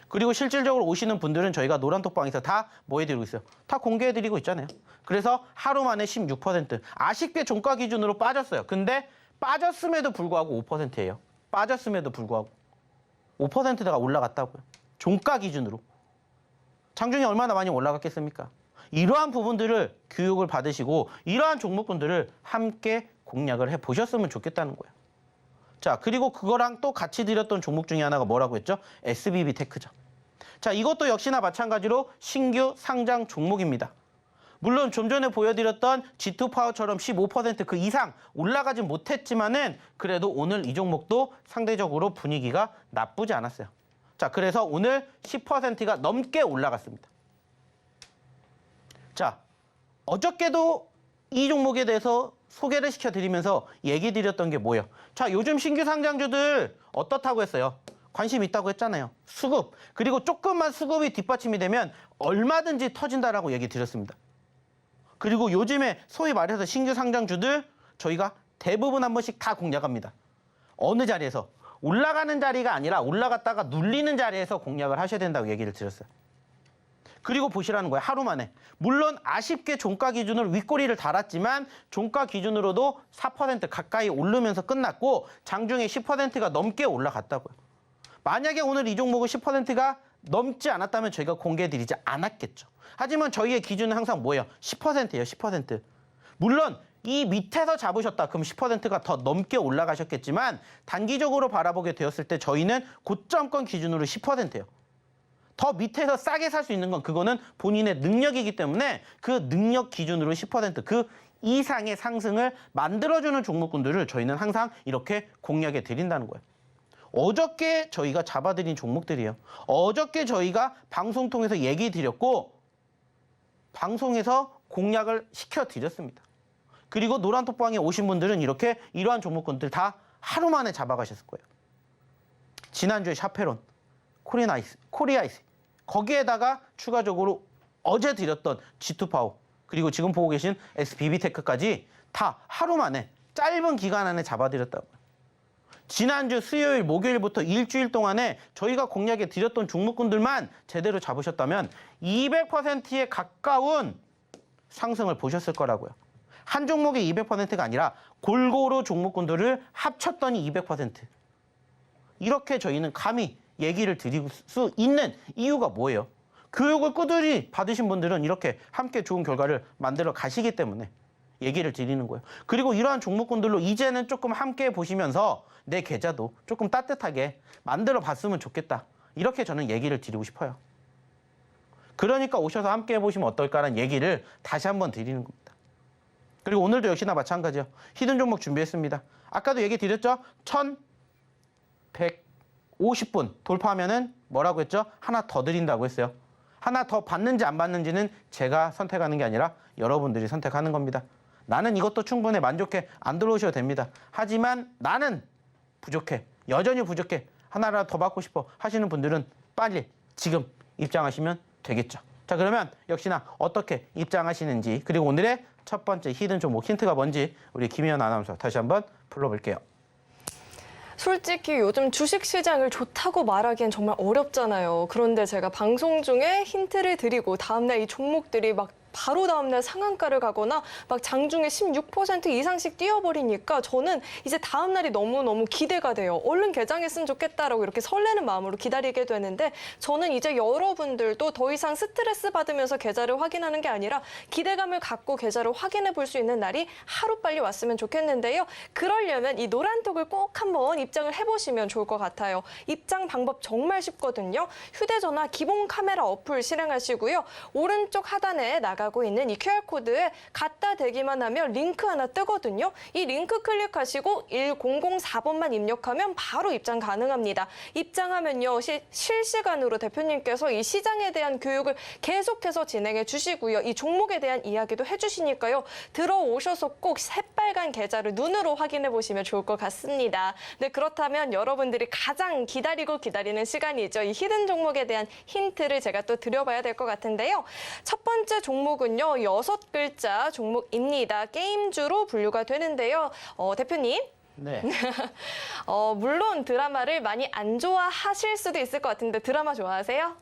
그리고 실질적으로 오시는 분들은 저희가 노란톡방에서 다 뭐 해드리고 있어요? 다 공개해드리고 있잖아요. 그래서 하루 만에 16%. 아쉽게 종가 기준으로 빠졌어요. 근데 빠졌음에도 불구하고 5%예요. 빠졌음에도 불구하고 5%가 올라갔다고요. 종가 기준으로. 장중에 얼마나 많이 올라갔겠습니까? 이러한 부분들을 교육을 받으시고 이러한 종목군들을 함께 공략을 해보셨으면 좋겠다는 거예요. 자, 그리고 그거랑 또 같이 드렸던 종목 중에 하나가 뭐라고 했죠? SBB 테크죠. 자, 이것도 역시나 마찬가지로 신규 상장 종목입니다. 물론 좀 전에 보여드렸던 G2 파워처럼 15% 그 이상 올라가진 못했지만은 그래도 오늘 이 종목도 상대적으로 분위기가 나쁘지 않았어요. 자, 그래서 오늘 10%가 넘게 올라갔습니다. 자, 어저께도 이 종목에 대해서 소개를 시켜드리면서 얘기 드렸던 게 뭐예요? 자, 요즘 신규 상장주들 어떻다고 했어요? 관심 있다고 했잖아요. 수급. 그리고 조금만 수급이 뒷받침이 되면 얼마든지 터진다라고 얘기 드렸습니다. 그리고 요즘에 소위 말해서 신규 상장주들 저희가 대부분 한 번씩 다 공략합니다. 어느 자리에서? 올라가는 자리가 아니라 올라갔다가 눌리는 자리에서 공략을 하셔야 된다고 얘기를 드렸어요. 그리고 보시라는 거예요. 하루 만에. 물론 아쉽게 종가 기준으로 윗꼬리를 달았지만 종가 기준으로도 4% 가까이 오르면서 끝났고 장중에 10%가 넘게 올라갔다고요. 만약에 오늘 이 종목은 10%가 넘지 않았다면 저희가 공개해드리지 않았겠죠. 하지만 저희의 기준은 항상 뭐예요? 10%예요. 10%. 물론 이 밑에서 잡으셨다. 그럼 10%가 더 넘게 올라가셨겠지만 단기적으로 바라보게 되었을 때 저희는 고점권 기준으로 10%예요. 더 밑에서 싸게 살 수 있는 건 그거는 본인의 능력이기 때문에 그 능력 기준으로 10% 그 이상의 상승을 만들어주는 종목군들을 저희는 항상 이렇게 공략해 드린다는 거예요. 어저께 저희가 잡아드린 종목들이에요. 어저께 저희가 방송 통해서 얘기 드렸고 방송에서 공략을 시켜드렸습니다. 그리고 노란톡방에 오신 분들은 이렇게 이러한 종목군들 다 하루 만에 잡아가셨을 거예요. 지난주에 샤페론, 코리아이스 거기에다가 추가적으로 어제 드렸던 G2파워 그리고 지금 보고 계신 SBB테크까지 다 하루 만에 짧은 기간 안에 잡아드렸다고요. 지난주 수요일, 목요일부터 일주일 동안에 저희가 공략해 드렸던 종목군들만 제대로 잡으셨다면 200%에 가까운 상승을 보셨을 거라고요. 한 종목의 200%가 아니라 골고루 종목군들을 합쳤더니 200%. 이렇게 저희는 감히 얘기를 드릴 수 있는 이유가 뭐예요? 교육을 꾸준히 받으신 분들은 이렇게 함께 좋은 결과를 만들어 가시기 때문에 얘기를 드리는 거예요. 그리고 이러한 종목군들로 이제는 조금 함께 보시면서 내 계좌도 조금 따뜻하게 만들어 봤으면 좋겠다. 이렇게 저는 얘기를 드리고 싶어요. 그러니까 오셔서 함께 해보시면 어떨까라는 얘기를 다시 한번 드리는 겁니다. 그리고 오늘도 역시나 마찬가지요. 히든 종목 준비했습니다. 아까도 얘기 드렸죠? 1150분 돌파하면은 뭐라고 했죠? 하나 더 드린다고 했어요. 하나 더 받는지 안 받는지는 제가 선택하는 게 아니라 여러분들이 선택하는 겁니다. 나는 이것도 충분해, 만족해, 안 들어오셔도 됩니다. 하지만 나는 부족해, 여전히 부족해, 하나라도 더 받고 싶어 하시는 분들은 빨리 지금 입장하시면 되겠죠. 자, 그러면 역시나 어떻게 입장하시는지 그리고 오늘의 첫 번째 히든 종목 힌트가 뭔지 우리 김혜연 아나운서 다시 한번 불러볼게요. 솔직히 요즘 주식시장을 좋다고 말하기엔 정말 어렵잖아요. 그런데 제가 방송 중에 힌트를 드리고 다음날 이 종목들이 막 바로 다음날 상한가를 가거나 막 장중에 16% 이상씩 뛰어버리니까 저는 이제 다음날이 너무너무 기대가 돼요. 얼른 개장했으면 좋겠다라고 이렇게 설레는 마음으로 기다리게 되는데 저는 이제 여러분들도 더 이상 스트레스 받으면서 계좌를 확인하는 게 아니라 기대감을 갖고 계좌를 확인해 볼 수 있는 날이 하루빨리 왔으면 좋겠는데요. 그러려면 이 노란톡을 꼭 한번 입장을 해보시면 좋을 것 같아요. 입장 방법 정말 쉽거든요. 휴대전화 기본 카메라 어플 실행하시고요. 오른쪽 하단에 나가고 있는 이 QR코드에 갖다 대기만 하면 링크 하나 뜨거든요. 이 링크 클릭하시고 1004번만 입력하면 바로 입장 가능합니다. 입장하면요. 실시간으로 대표님께서 이 시장에 대한 교육을 계속해서 진행해 주시고요. 이 종목에 대한 이야기도 해주시니까요. 들어오셔서 꼭 새빨간 계좌를 눈으로 확인해 보시면 좋을 것 같습니다. 네, 그렇다면 여러분들이 가장 기다리는 시간이죠. 이 히든 종목에 대한 힌트를 제가 또 드려봐야 될 것 같은데요. 첫 번째 종목은요. 6글자 종목입니다. 게임주로 분류가 되는데요. 대표님. 네. 물론 드라마를 많이 안 좋아하실 수도 있을 것 같은데 드라마 좋아하세요?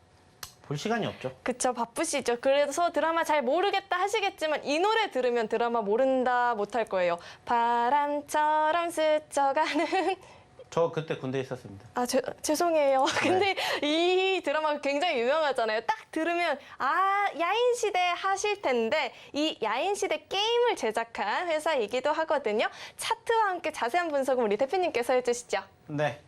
볼 시간이 없죠. 그쵸, 바쁘시죠. 그래서 드라마 잘 모르겠다 하시겠지만 이 노래 들으면 드라마 모른다 못할 거예요. 바람처럼 스쳐가는 저 그때 군대에 있었습니다. 죄송해요. 근데 이 드라마가 굉장히 유명하잖아요. 딱 들으면 야인시대 하실 텐데 이 야인시대 게임을 제작한 회사이기도 하거든요. 차트와 함께 자세한 분석은 우리 대표님께서 해주시죠. 네.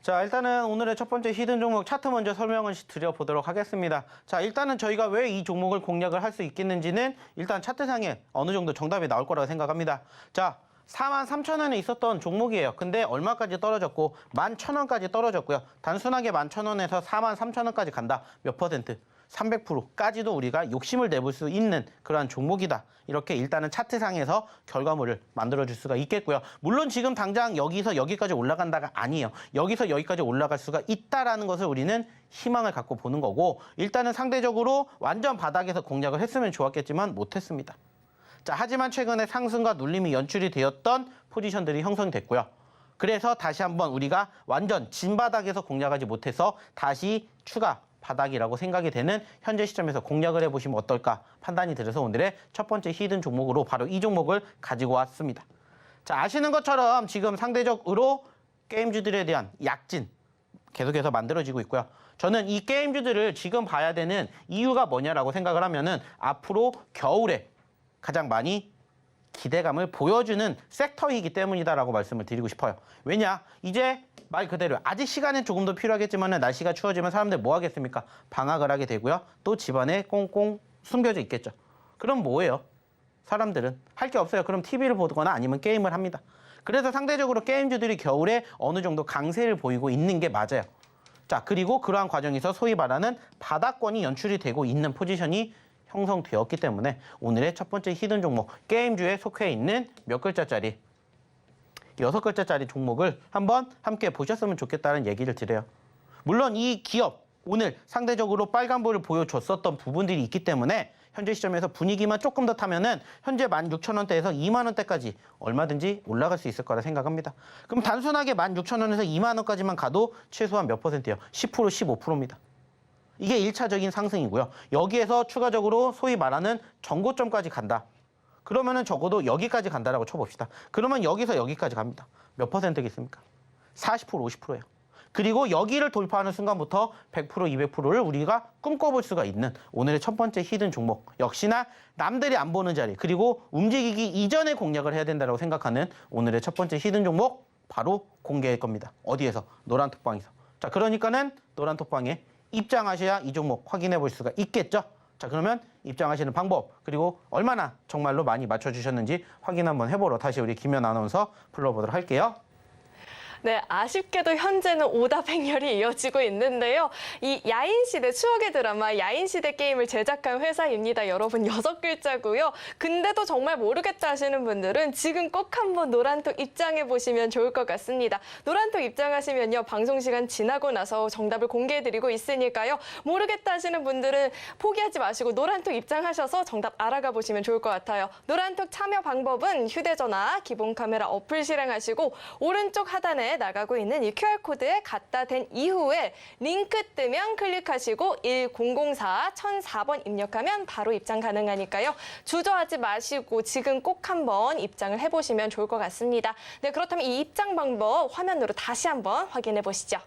자, 일단은 오늘의 첫 번째 히든 종목 차트 먼저 설명을 드려보도록 하겠습니다. 자, 일단은 저희가 왜 이 종목을 공략을 할 수 있겠는지는 일단 차트상에 어느 정도 정답이 나올 거라고 생각합니다. 자, 43,000원에 있었던 종목이에요. 근데 얼마까지 떨어졌고 11,000원까지 떨어졌고요. 단순하게 11,000원에서 43,000원까지 간다. 몇 퍼센트? 300%까지도 우리가 욕심을 내볼 수 있는 그러한 종목이다. 이렇게 일단은 차트상에서 결과물을 만들어줄 수가 있겠고요. 물론 지금 당장 여기서 여기까지 올라간다가 아니에요. 여기서 여기까지 올라갈 수가 있다라는 것을 우리는 희망을 갖고 보는 거고 일단은 상대적으로 완전 바닥에서 공략을 했으면 좋았겠지만 못했습니다. 자, 하지만 최근에 상승과 눌림이 연출이 되었던 포지션들이 형성됐고요. 그래서 다시 한번 우리가 완전 진바닥에서 공략하지 못해서 다시 추가 바닥이라고 생각이 되는 현재 시점에서 공략을 해보시면 어떨까 판단이 들어서 오늘의 첫 번째 히든 종목으로 바로 이 종목을 가지고 왔습니다. 자, 아시는 것처럼 지금 상대적으로 게임주들에 대한 약진 계속해서 만들어지고 있고요. 저는 이 게임주들을 지금 봐야 되는 이유가 뭐냐라고 생각을 하면은 앞으로 겨울에 가장 많이 기대감을 보여주는 섹터이기 때문이다라고 말씀을 드리고 싶어요. 왜냐? 이제 말 그대로 아직 시간은 조금 더 필요하겠지만 날씨가 추워지면 사람들 뭐 하겠습니까? 방학을 하게 되고요. 또 집안에 꽁꽁 숨겨져 있겠죠. 그럼 뭐예요? 사람들은 할 게 없어요. 그럼 TV를 보거나 아니면 게임을 합니다. 그래서 상대적으로 게임주들이 겨울에 어느 정도 강세를 보이고 있는 게 맞아요. 자, 그리고 그러한 과정에서 소위 말하는 바닥권이 연출이 되고 있는 포지션이 형성되었기 때문에 오늘의 첫 번째 히든 종목 게임주에 속해 있는 몇 글자짜리 6글자짜리 종목을 한번 함께 보셨으면 좋겠다는 얘기를 드려요. 물론 이 기업 오늘 상대적으로 빨간불을 보여줬었던 부분들이 있기 때문에 현재 시점에서 분위기만 조금 더 타면은 현재 16,000원대에서 20,000원대까지 얼마든지 올라갈 수 있을 거라 생각합니다. 그럼 단순하게 16,000원에서 20,000원까지만 가도 최소한 몇 퍼센트예요? 10%, 15%입니다. 이게 1차적인 상승이고요. 여기에서 추가적으로 소위 말하는 전고점까지 간다. 그러면은 적어도 여기까지 간다라고 쳐봅시다. 그러면 여기서 여기까지 갑니다. 몇 퍼센트겠습니까? 40%, 50%예요. 그리고 여기를 돌파하는 순간부터 100%, 200%를 우리가 꿈꿔볼 수가 있는 오늘의 첫 번째 히든 종목. 역시나 남들이 안 보는 자리, 그리고 움직이기 이전에 공략을 해야 된다고 생각하는 오늘의 첫 번째 히든 종목 바로 공개할 겁니다. 어디에서? 노란톡방에서. 자, 그러니까는 노란톡방에 입장하셔야 이 종목 확인해 볼 수가 있겠죠. 자, 그러면 입장하시는 방법 그리고 얼마나 정말로 많이 맞춰주셨는지 확인 한번 해보러 다시 우리 김연 아나운서 불러보도록 할게요. 네, 아쉽게도 현재는 오답 행렬이 이어지고 있는데요. 이 야인시대, 추억의 드라마 야인시대 게임을 제작한 회사입니다. 여러분 6글자고요. 근데도 정말 모르겠다 하시는 분들은 지금 꼭 한번 노란톡 입장해 보시면 좋을 것 같습니다. 노란톡 입장하시면요. 방송 시간 지나고 나서 정답을 공개해드리고 있으니까요. 모르겠다 하시는 분들은 포기하지 마시고 노란톡 입장하셔서 정답 알아가 보시면 좋을 것 같아요. 노란톡 참여 방법은 휴대전화, 기본 카메라 어플 실행하시고 오른쪽 하단에 나가고 있는 이 QR코드에 갖다 댄 이후에 링크 뜨면 클릭하시고 1004-1004번 입력하면 바로 입장 가능하니까요. 주저하지 마시고 지금 꼭 한번 입장을 해보시면 좋을 것 같습니다. 네, 그렇다면 이 입장 방법 화면으로 다시 한번 확인해 보시죠.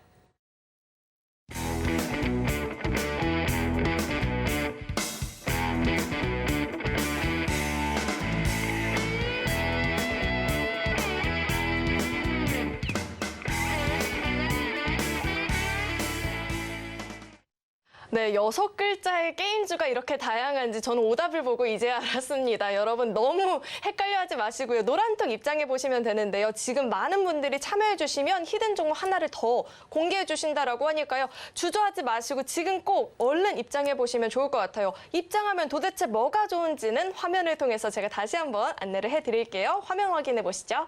네, 6글자의 게임주가 이렇게 다양한지 저는 오답을 보고 이제 알았습니다. 여러분 너무 헷갈려하지 마시고요. 노란톡 입장해 보시면 되는데요. 지금 많은 분들이 참여해 주시면 히든 종목 하나를 더 공개해 주신다라고 하니까요. 주저하지 마시고 지금 꼭 얼른 입장해 보시면 좋을 것 같아요. 입장하면 도대체 뭐가 좋은지는 화면을 통해서 제가 다시 한번 안내를 해드릴게요. 화면 확인해 보시죠.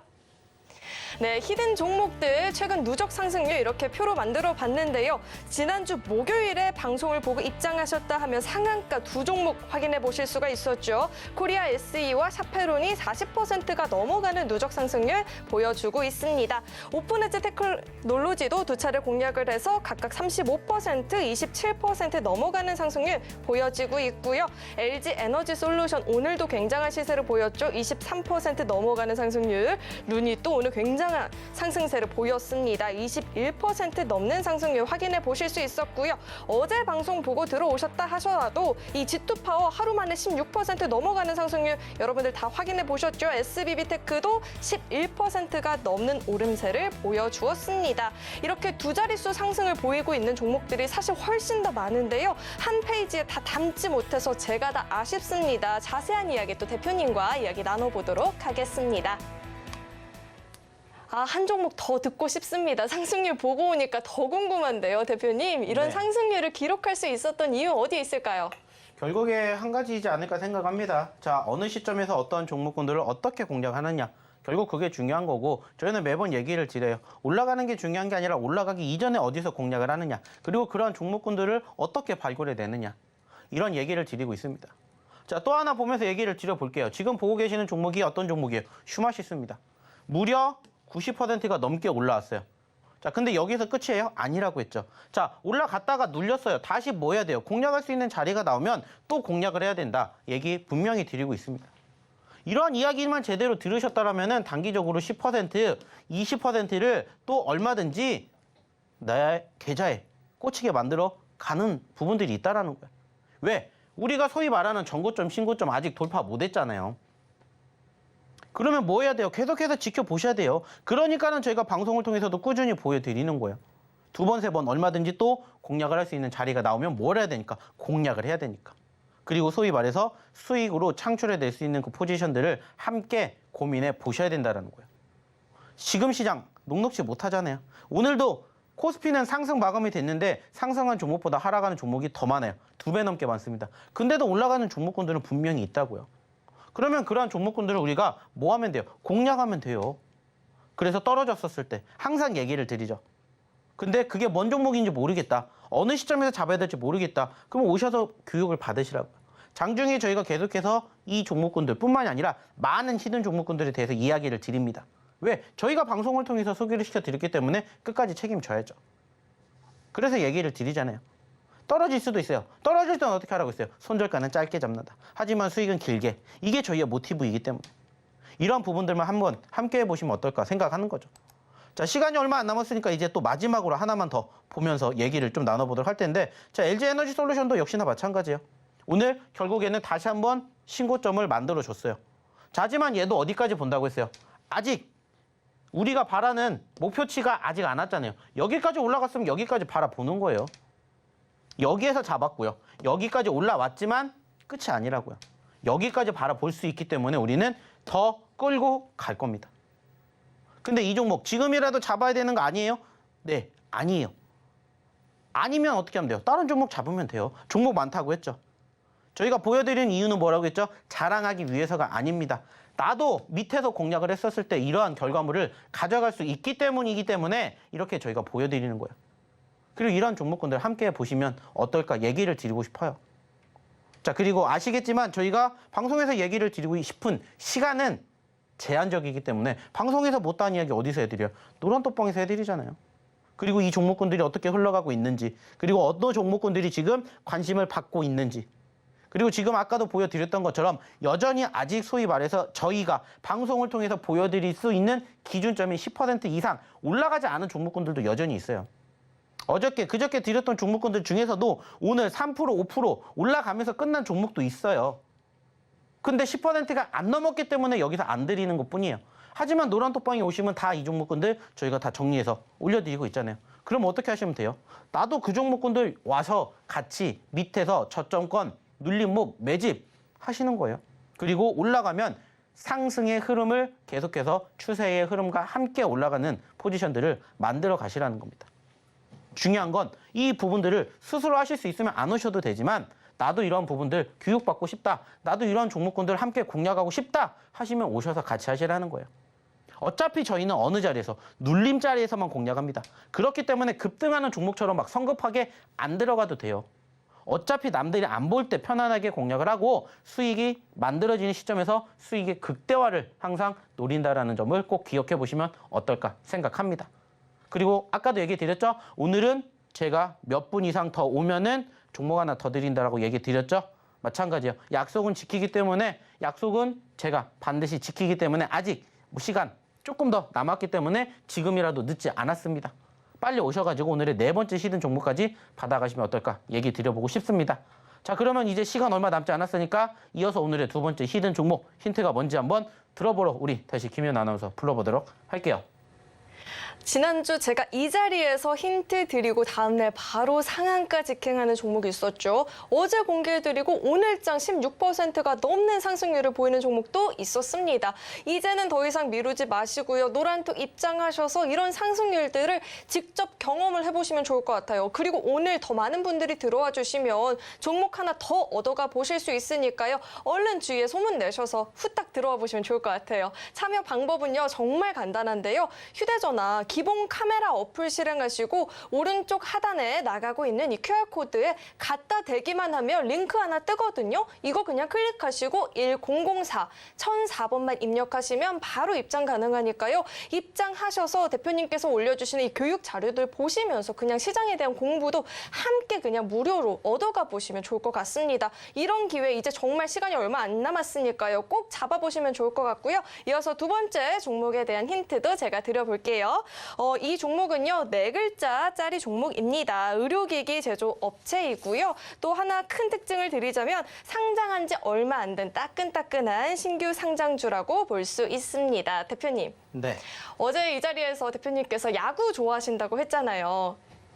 네, 히든 종목들 최근 누적 상승률 이렇게 표로 만들어 봤는데요. 지난주 목요일에 방송을 보고 입장하셨다 하면 상한가 2종목 확인해 보실 수가 있었죠. 코리아 SE와 샤페론이 40%가 넘어가는 누적 상승률 보여주고 있습니다. 오픈에즈 테크놀로지도 두 차례 공략을 해서 각각 35%, 27% 넘어가는 상승률 보여지고 있고요. LG 에너지 솔루션 오늘도 굉장한 시세를 보였죠. 23% 넘어가는 상승률. 루니 또 오늘 굉장한 상승세를 보였습니다. 21% 넘는 상승률 확인해 보실 수 있었고요. 어제 방송 보고 들어오셨다 하셔도 이 G2파워 하루 만에 16% 넘어가는 상승률 여러분들 다 확인해 보셨죠? SBB테크도 11%가 넘는 오름세를 보여주었습니다. 이렇게 두 자릿수 상승을 보이고 있는 종목들이 사실 훨씬 더 많은데요. 한 페이지에 다 담지 못해서 제가 다 아쉽습니다. 자세한 이야기 또 대표님과 이야기 나눠보도록 하겠습니다. 한 종목 더 듣고 싶습니다. 상승률 보고 오니까 더 궁금한데요, 대표님. 이런 네. 상승률을 기록할 수 있었던 이유 어디에 있을까요? 결국에 한 가지이지 않을까 생각합니다. 자, 어느 시점에서 어떤 종목군들을 어떻게 공략하느냐. 결국 그게 중요한 거고 저희는 매번 얘기를 드려요. 올라가는 게 중요한 게 아니라 올라가기 이전에 어디서 공략을 하느냐. 그리고 그러한 종목군들을 어떻게 발굴해내느냐. 이런 얘기를 드리고 있습니다. 자, 또 하나 보면서 얘기를 드려볼게요. 지금 보고 계시는 종목이 어떤 종목이에요? 슈마시스입니다. 무려 90%가 넘게 올라왔어요. 자, 근데 여기서 끝이에요? 아니라고 했죠. 자, 올라갔다가 눌렸어요. 다시 뭐 해야 돼요? 공략할 수 있는 자리가 나오면 또 공략을 해야 된다. 얘기 분명히 드리고 있습니다. 이러한 이야기만 제대로 들으셨다면 단기적으로 10%, 20%를 또 얼마든지 나의 계좌에 꽂히게 만들어 가는 부분들이 있다라는 거예요. 왜? 우리가 소위 말하는 전고점, 신고점 아직 돌파 못했잖아요. 그러면 뭐 해야 돼요? 계속해서 지켜보셔야 돼요. 그러니까는 저희가 방송을 통해서도 꾸준히 보여드리는 거예요. 2번, 3번 얼마든지 또 공략을 할 수 있는 자리가 나오면 뭘 해야 되니까? 공략을 해야 되니까. 그리고 소위 말해서 수익으로 창출해낼 수 있는 그 포지션들을 함께 고민해 보셔야 된다는 거예요. 지금 시장 녹록지 못하잖아요. 오늘도 코스피는 상승 마감이 됐는데 상승한 종목보다 하락하는 종목이 더 많아요. 2배 넘게 많습니다. 근데도 올라가는 종목군들은 분명히 있다고요. 그러면 그러한 종목군들을 우리가 뭐 하면 돼요? 공략하면 돼요. 그래서 떨어졌었을 때 항상 얘기를 드리죠. 근데 그게 뭔 종목인지 모르겠다. 어느 시점에서 잡아야 될지 모르겠다. 그럼 오셔서 교육을 받으시라고요. 장중에 저희가 계속해서 이 종목군들 뿐만이 아니라 많은 히든 종목군들에 대해서 이야기를 드립니다. 왜? 저희가 방송을 통해서 소개를 시켜드렸기 때문에 끝까지 책임져야죠. 그래서 얘기를 드리잖아요. 떨어질 수도 있어요. 떨어질 때는 어떻게 하라고 했어요? 손절가는 짧게 잡는다. 하지만 수익은 길게. 이게 저희의 모티브이기 때문에. 이런 부분들만 한번 함께 해보시면 어떨까 생각하는 거죠. 자, 시간이 얼마 안 남았으니까 이제 또 마지막으로 하나만 더 보면서 얘기를 좀 나눠보도록 할 텐데, 자, LG 에너지 솔루션도 역시나 마찬가지예요. 오늘 결국에는 다시 한번 신고점을 만들어줬어요. 자, 하지만 얘도 어디까지 본다고 했어요? 아직 우리가 바라는 목표치가 아직 안 왔잖아요. 여기까지 올라갔으면 여기까지 바라보는 거예요. 여기에서 잡았고요. 여기까지 올라왔지만 끝이 아니라고요. 여기까지 바라볼 수 있기 때문에 우리는 더 끌고 갈 겁니다. 근데 이 종목 지금이라도 잡아야 되는 거 아니에요? 네, 아니에요. 아니면 어떻게 하면 돼요? 다른 종목 잡으면 돼요. 종목 많다고 했죠. 저희가 보여드리는 이유는 뭐라고 했죠? 자랑하기 위해서가 아닙니다. 나도 밑에서 공략을 했었을 때 이러한 결과물을 가져갈 수 있기 때문이기 때문에 이렇게 저희가 보여드리는 거예요. 그리고 이런 종목군들 함께 보시면 어떨까 얘기를 드리고 싶어요. 자, 그리고 아시겠지만 저희가 방송에서 얘기를 드리고 싶은 시간은 제한적이기 때문에 방송에서 못다한 이야기 어디서 해드려요? 노란톡방에서 해드리잖아요. 그리고 이 종목군들이 어떻게 흘러가고 있는지, 그리고 어떤 종목군들이 지금 관심을 받고 있는지, 그리고 지금 아까도 보여드렸던 것처럼 여전히 아직 소위 말해서 저희가 방송을 통해서 보여드릴 수 있는 기준점이 10% 이상 올라가지 않은 종목군들도 여전히 있어요. 그저께 드렸던 종목군들 중에서도 오늘 3%, 5% 올라가면서 끝난 종목도 있어요. 근데 10%가 안 넘었기 때문에 여기서 안 드리는 것뿐이에요. 하지만 노란톡방에 오시면 다 이 종목군들 저희가 다 정리해서 올려드리고 있잖아요. 그럼 어떻게 하시면 돼요? 나도 그 종목군들 와서 같이 밑에서 저점권, 눌림목, 매집 하시는 거예요. 그리고 올라가면 상승의 흐름을 계속해서 추세의 흐름과 함께 올라가는 포지션들을 만들어 가시라는 겁니다. 중요한 건 이 부분들을 스스로 하실 수 있으면 안 오셔도 되지만 나도 이런 부분들 교육받고 싶다. 나도 이런 종목군들 함께 공략하고 싶다 하시면 오셔서 같이 하시라는 거예요. 어차피 저희는 어느 자리에서 눌림 자리에서만 공략합니다. 그렇기 때문에 급등하는 종목처럼 막 성급하게 안 들어가도 돼요. 어차피 남들이 안 볼 때 편안하게 공략을 하고 수익이 만들어지는 시점에서 수익의 극대화를 항상 노린다라는 점을 꼭 기억해 보시면 어떨까 생각합니다. 그리고 아까도 얘기 드렸죠? 오늘은 제가 몇 분 이상 더 오면은 종목 하나 더 드린다라고 얘기 드렸죠? 마찬가지예요. 약속은 지키기 때문에 약속은 제가 반드시 지키기 때문에 아직 시간 조금 더 남았기 때문에 지금이라도 늦지 않았습니다. 빨리 오셔가지고 오늘의 4번째 히든 종목까지 받아가시면 어떨까 얘기 드려보고 싶습니다. 자, 그러면 이제 시간 얼마 남지 않았으니까 이어서 오늘의 2번째 히든 종목 힌트가 뭔지 한번 들어보러 우리 다시 김현 아나운서 불러보도록 할게요. 지난주 제가 이 자리에서 힌트 드리고 다음날 바로 상한가 직행하는 종목이 있었죠. 어제 공개해드리고 오늘장 16%가 넘는 상승률을 보이는 종목도 있었습니다. 이제는 더 이상 미루지 마시고요. 노란톡 입장하셔서 이런 상승률들을 직접 경험을 해보시면 좋을 것 같아요. 그리고 오늘 더 많은 분들이 들어와 주시면 종목 하나 더 얻어가 보실 수 있으니까요. 얼른 주위에 소문 내셔서 후딱 들어와 보시면 좋을 것 같아요. 참여 방법은요. 정말 간단한데요. 휴대전화 기본 카메라 어플 실행하시고 오른쪽 하단에 나가고 있는 이 QR코드에 갖다 대기만 하면 링크 하나 뜨거든요. 이거 그냥 클릭하시고 1004, 1004번만 입력하시면 바로 입장 가능하니까요. 입장하셔서 대표님께서 올려주시는 이 교육 자료들 보시면서 그냥 시장에 대한 공부도 함께 그냥 무료로 얻어가 보시면 좋을 것 같습니다. 이런 기회 이제 정말 시간이 얼마 안 남았으니까요. 꼭 잡아보시면 좋을 것 같고요. 이어서 2번째 종목에 대한 힌트도 제가 드려볼게요. 이 종목은요, 4글자짜리 종목입니다. 의료기기 제조 업체이고요. 또 하나 큰 특징을 드리자면 상장한 지 얼마 안 된 따끈따끈한 신규 상장주라고 볼 수 있습니다. 대표님. 네. 어제 이 자리에서 대표님께서 야구 좋아하신다고 했잖아요.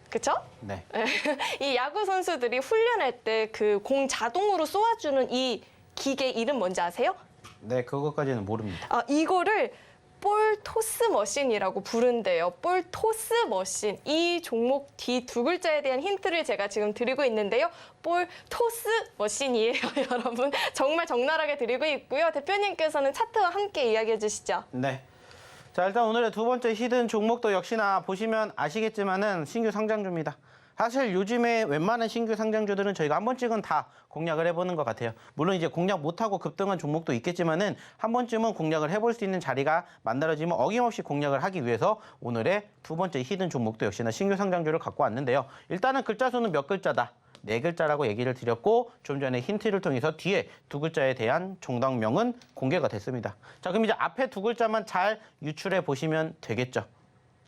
그쵸? 네. 이 야구 선수들이 훈련할 때 그 공 자동으로 쏘아주는 이 기계 이름 뭔지 아세요? 네, 그것까지는 모릅니다. 이거를 볼 토스 머신이라고 부른대요. 볼 토스 머신. 이 종목 뒤 2글자에 대한 힌트를 제가 지금 드리고 있는데요. 볼 토스 머신이에요, 여러분. 정말 적나라하게 드리고 있고요. 대표님께서는 차트와 함께 이야기해 주시죠. 네. 자, 일단 오늘의 2번째 히든 종목도 역시나 보시면 아시겠지만은 신규 상장주입니다. 사실 요즘에 웬만한 신규 상장주들은 저희가 한 번씩은 다 공략을 해보는 것 같아요. 물론 이제 공략 못하고 급등한 종목도 있겠지만은 한 번쯤은 공략을 해볼 수 있는 자리가 만들어지면 어김없이 공략을 하기 위해서 오늘의 2번째 히든 종목도 역시나 신규 상장주를 갖고 왔는데요. 일단은 글자 수는 몇 글자다? 4글자라고 얘기를 드렸고 좀 전에 힌트를 통해서 뒤에 2글자에 대한 종당명은 공개가 됐습니다. 자, 그럼 이제 앞에 2글자만 잘 유출해 보시면 되겠죠.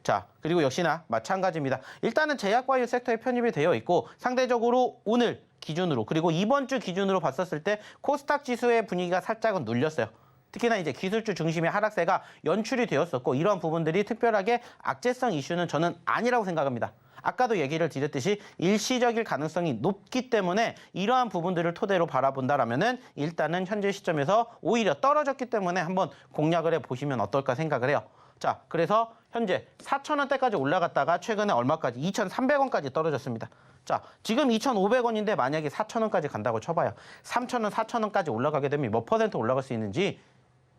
자, 그리고 역시나 마찬가지입니다. 일단은 제약바이오 섹터에 편입이 되어 있고 상대적으로 오늘 기준으로 그리고 이번 주 기준으로 봤었을 때 코스닥 지수의 분위기가 살짝은 눌렸어요. 특히나 이제 기술주 중심의 하락세가 연출이 되었었고 이러한 부분들이 특별하게 악재성 이슈는 저는 아니라고 생각합니다. 아까도 얘기를 드렸듯이 일시적일 가능성이 높기 때문에 이러한 부분들을 토대로 바라본다라면은 일단은 현재 시점에서 오히려 떨어졌기 때문에 한번 공략을 해보시면 어떨까 생각을 해요. 자, 그래서 현재 4,000원대까지 올라갔다가 최근에 얼마까지? 2,300원까지 떨어졌습니다. 자, 지금 2,500원인데 만약에 4,000원까지 간다고 쳐봐요. 3,000원, 4,000원까지 올라가게 되면 몇 퍼센트 올라갈 수 있는지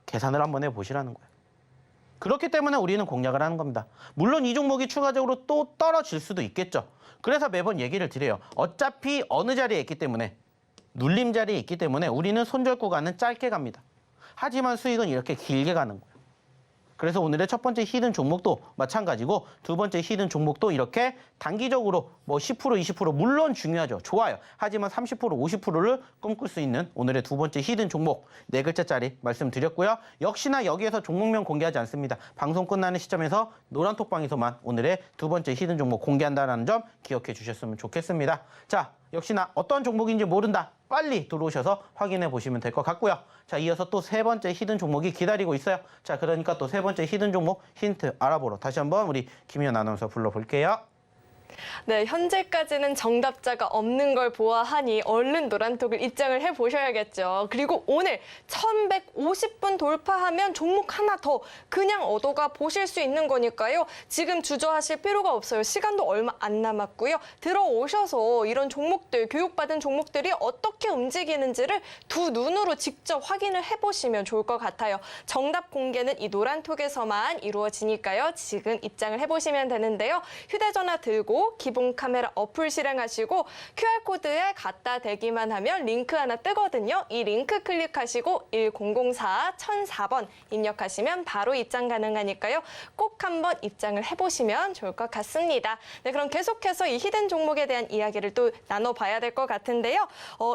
계산을 한번 해보시라는 거예요. 그렇기 때문에 우리는 공략을 하는 겁니다. 물론 이 종목이 추가적으로 또 떨어질 수도 있겠죠. 그래서 매번 얘기를 드려요. 어차피 어느 자리에 있기 때문에, 눌림 자리에 있기 때문에 우리는 손절 구간은 짧게 갑니다. 하지만 수익은 이렇게 길게 가는 거예요. 그래서 오늘의 첫 번째 히든 종목도 마찬가지고 두 번째 히든 종목도 이렇게 단기적으로 뭐 10%, 20% 물론 중요하죠. 좋아요. 하지만 30%, 50%를 꿈꿀 수 있는 오늘의 두 번째 히든 종목 네 글자짜리 말씀드렸고요. 역시나 여기에서 종목명 공개하지 않습니다. 방송 끝나는 시점에서 노란톡방에서만 오늘의 두 번째 히든 종목 공개한다는 점 기억해 주셨으면 좋겠습니다. 자, 역시나 어떤 종목인지 모른다. 빨리 들어오셔서 확인해 보시면 될 것 같고요. 자, 이어서 또 세 번째 히든 종목이 기다리고 있어요. 자, 그러니까 또 세 번째 히든 종목 힌트 알아보러 다시 한번 우리 김희연 아나운서 불러볼게요. 네, 현재까지는 정답자가 없는 걸 보아하니 얼른 노란톡을 입장을 해보셔야겠죠. 그리고 오늘 1150분 돌파하면 종목 하나 더 그냥 얻어가 보실 수 있는 거니까요. 지금 주저하실 필요가 없어요. 시간도 얼마 안 남았고요. 들어오셔서 이런 종목들, 교육받은 종목들이 어떻게 움직이는지를 두 눈으로 직접 확인을 해보시면 좋을 것 같아요. 정답 공개는 이 노란톡에서만 이루어지니까요. 지금 입장을 해보시면 되는데요. 휴대전화 들고 기본 카메라 어플 실행하시고 QR코드에 갖다 대기만 하면 링크 하나 뜨거든요. 이 링크 클릭하시고 1004-1004번 입력하시면 바로 입장 가능하니까요. 꼭 한번 입장을 해보시면 좋을 것 같습니다. 네, 그럼 계속해서 이 히든 종목에 대한 이야기를 또 나눠봐야 될 것 같은데요.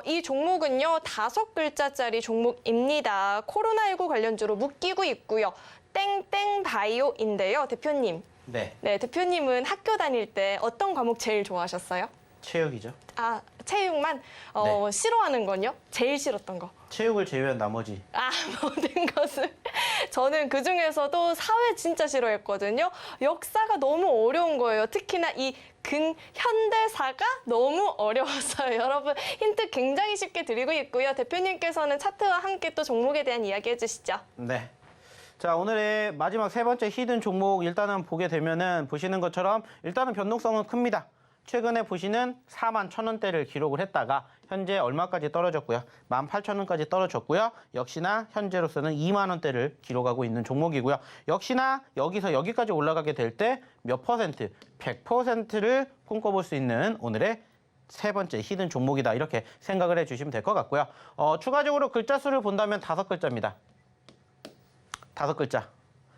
이 종목은요. 5글자짜리 종목입니다. 코로나19 관련주로 묶이고 있고요. 땡땡 바이오인데요. 대표님. 네, 대표님은 학교 다닐 때 어떤 과목 제일 좋아하셨어요? 체육이죠. 아, 체육만? 네. 싫어하는 건요? 제일 싫었던 거? 체육을 제외한 나머지. 모든 것을. 저는 그중에서도 사회 진짜 싫어했거든요. 역사가 너무 어려운 거예요. 특히나 이 현대사가 너무 어려웠어요. 여러분 힌트 굉장히 쉽게 드리고 있고요. 대표님께서는 차트와 함께 또 종목에 대한 이야기 해주시죠. 네. 자, 오늘의 마지막 세 번째 히든 종목 일단은 보게 되면은 보시는 것처럼 일단은 변동성은 큽니다. 최근에 보시는 41,000원대를 기록을 했다가 현재 얼마까지 떨어졌고요. 18,000원까지 떨어졌고요. 역시나 현재로서는 20,000원대를 기록하고 있는 종목이고요. 역시나 여기서 여기까지 올라가게 될 때 몇 퍼센트, 100%를 꿈꿔볼 수 있는 오늘의 세 번째 히든 종목이다. 이렇게 생각을 해주시면 될 것 같고요. 추가적으로 글자 수를 본다면 5글자입니다. 5글자.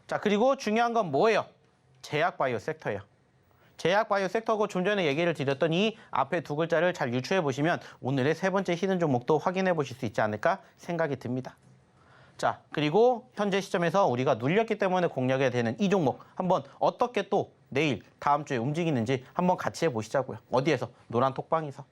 자, 그리고 중요한 건 뭐예요? 제약바이오 섹터예요. 제약바이오 섹터고 좀 전에 얘기를 드렸던 이 앞에 두 글자를 잘 유추해 보시면 오늘의 세 번째 히든 종목도 확인해 보실 수 있지 않을까 생각이 듭니다. 자, 그리고 현재 시점에서 우리가 눌렸기 때문에 공략해야 되는 이 종목 한번 어떻게 또 내일 다음 주에 움직이는지 한번 같이 해보시자고요. 어디에서? 노란톡방에서.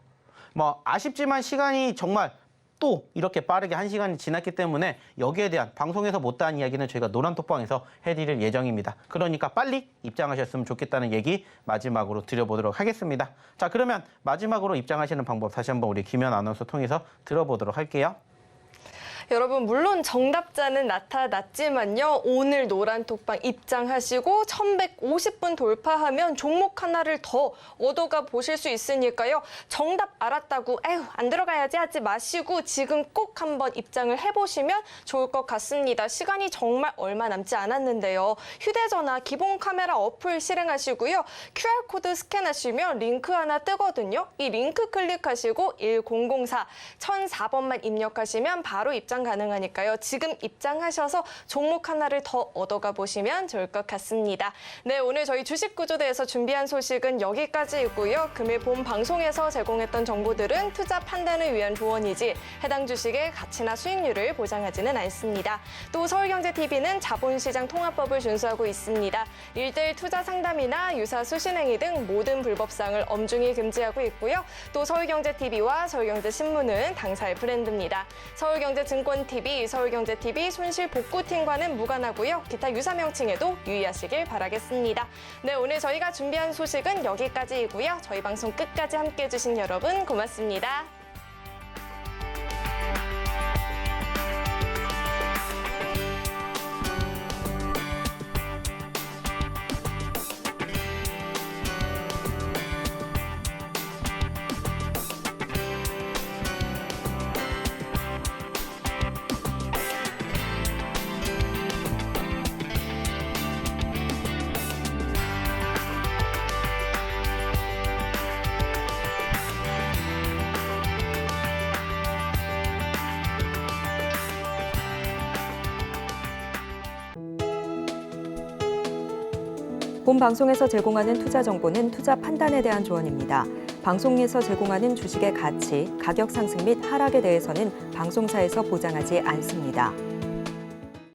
뭐 아쉽지만 시간이 정말 또 이렇게 빠르게 1시간이 지났기 때문에 여기에 대한 방송에서 못다한 이야기는 저희가 노란톡방에서 해드릴 예정입니다. 그러니까 빨리 입장하셨으면 좋겠다는 얘기 마지막으로 드려보도록 하겠습니다. 자, 그러면 마지막으로 입장하시는 방법 다시 한번 우리 김연 아나운서 통해서 들어보도록 할게요. 여러분 물론 정답자는 나타났지만요. 오늘 노란톡방 입장하시고 1150분 돌파하면 종목 하나를 더 얻어가 보실 수 있으니까요. 정답 알았다고 에휴 안 들어가야지 하지 마시고 지금 꼭 한번 입장을 해보시면 좋을 것 같습니다. 시간이 정말 얼마 남지 않았는데요. 휴대전화 기본 카메라 어플 실행하시고요. QR코드 스캔하시면 링크 하나 뜨거든요. 이 링크 클릭하시고 1004-1004번만 입력하시면 바로 입장 가능하니까요. 지금 입장하셔서 종목 하나를 더 얻어가 보시면 좋을 것 같습니다. 네, 오늘 저희 주식구조대에서 준비한 소식은 여기까지이고요. 금일 본 방송에서 제공했던 정보들은 투자 판단을 위한 조언이지 해당 주식의 가치나 수익률을 보장하지는 않습니다. 또 서울경제TV는 자본시장 통합법을 준수하고 있습니다. 1:1 투자 상담이나 유사 수신행위 등 모든 불법사항을 엄중히 금지하고 있고요. 또 서울경제TV와 서울경제신문은 당사의 브랜드입니다. 서울경제증권TV, 서울경제TV 손실복구팀과는 무관하고요. 기타 유사 명칭에도 유의하시길 바라겠습니다. 네, 오늘 저희가 준비한 소식은 여기까지이고요. 저희 방송 끝까지 함께해 주신 여러분 고맙습니다. 본 방송에서 제공하는 투자 정보는 투자 판단에 대한 조언입니다. 방송에서 제공하는 주식의 가치, 가격 상승 및 하락에 대해서는 방송사에서 보장하지 않습니다.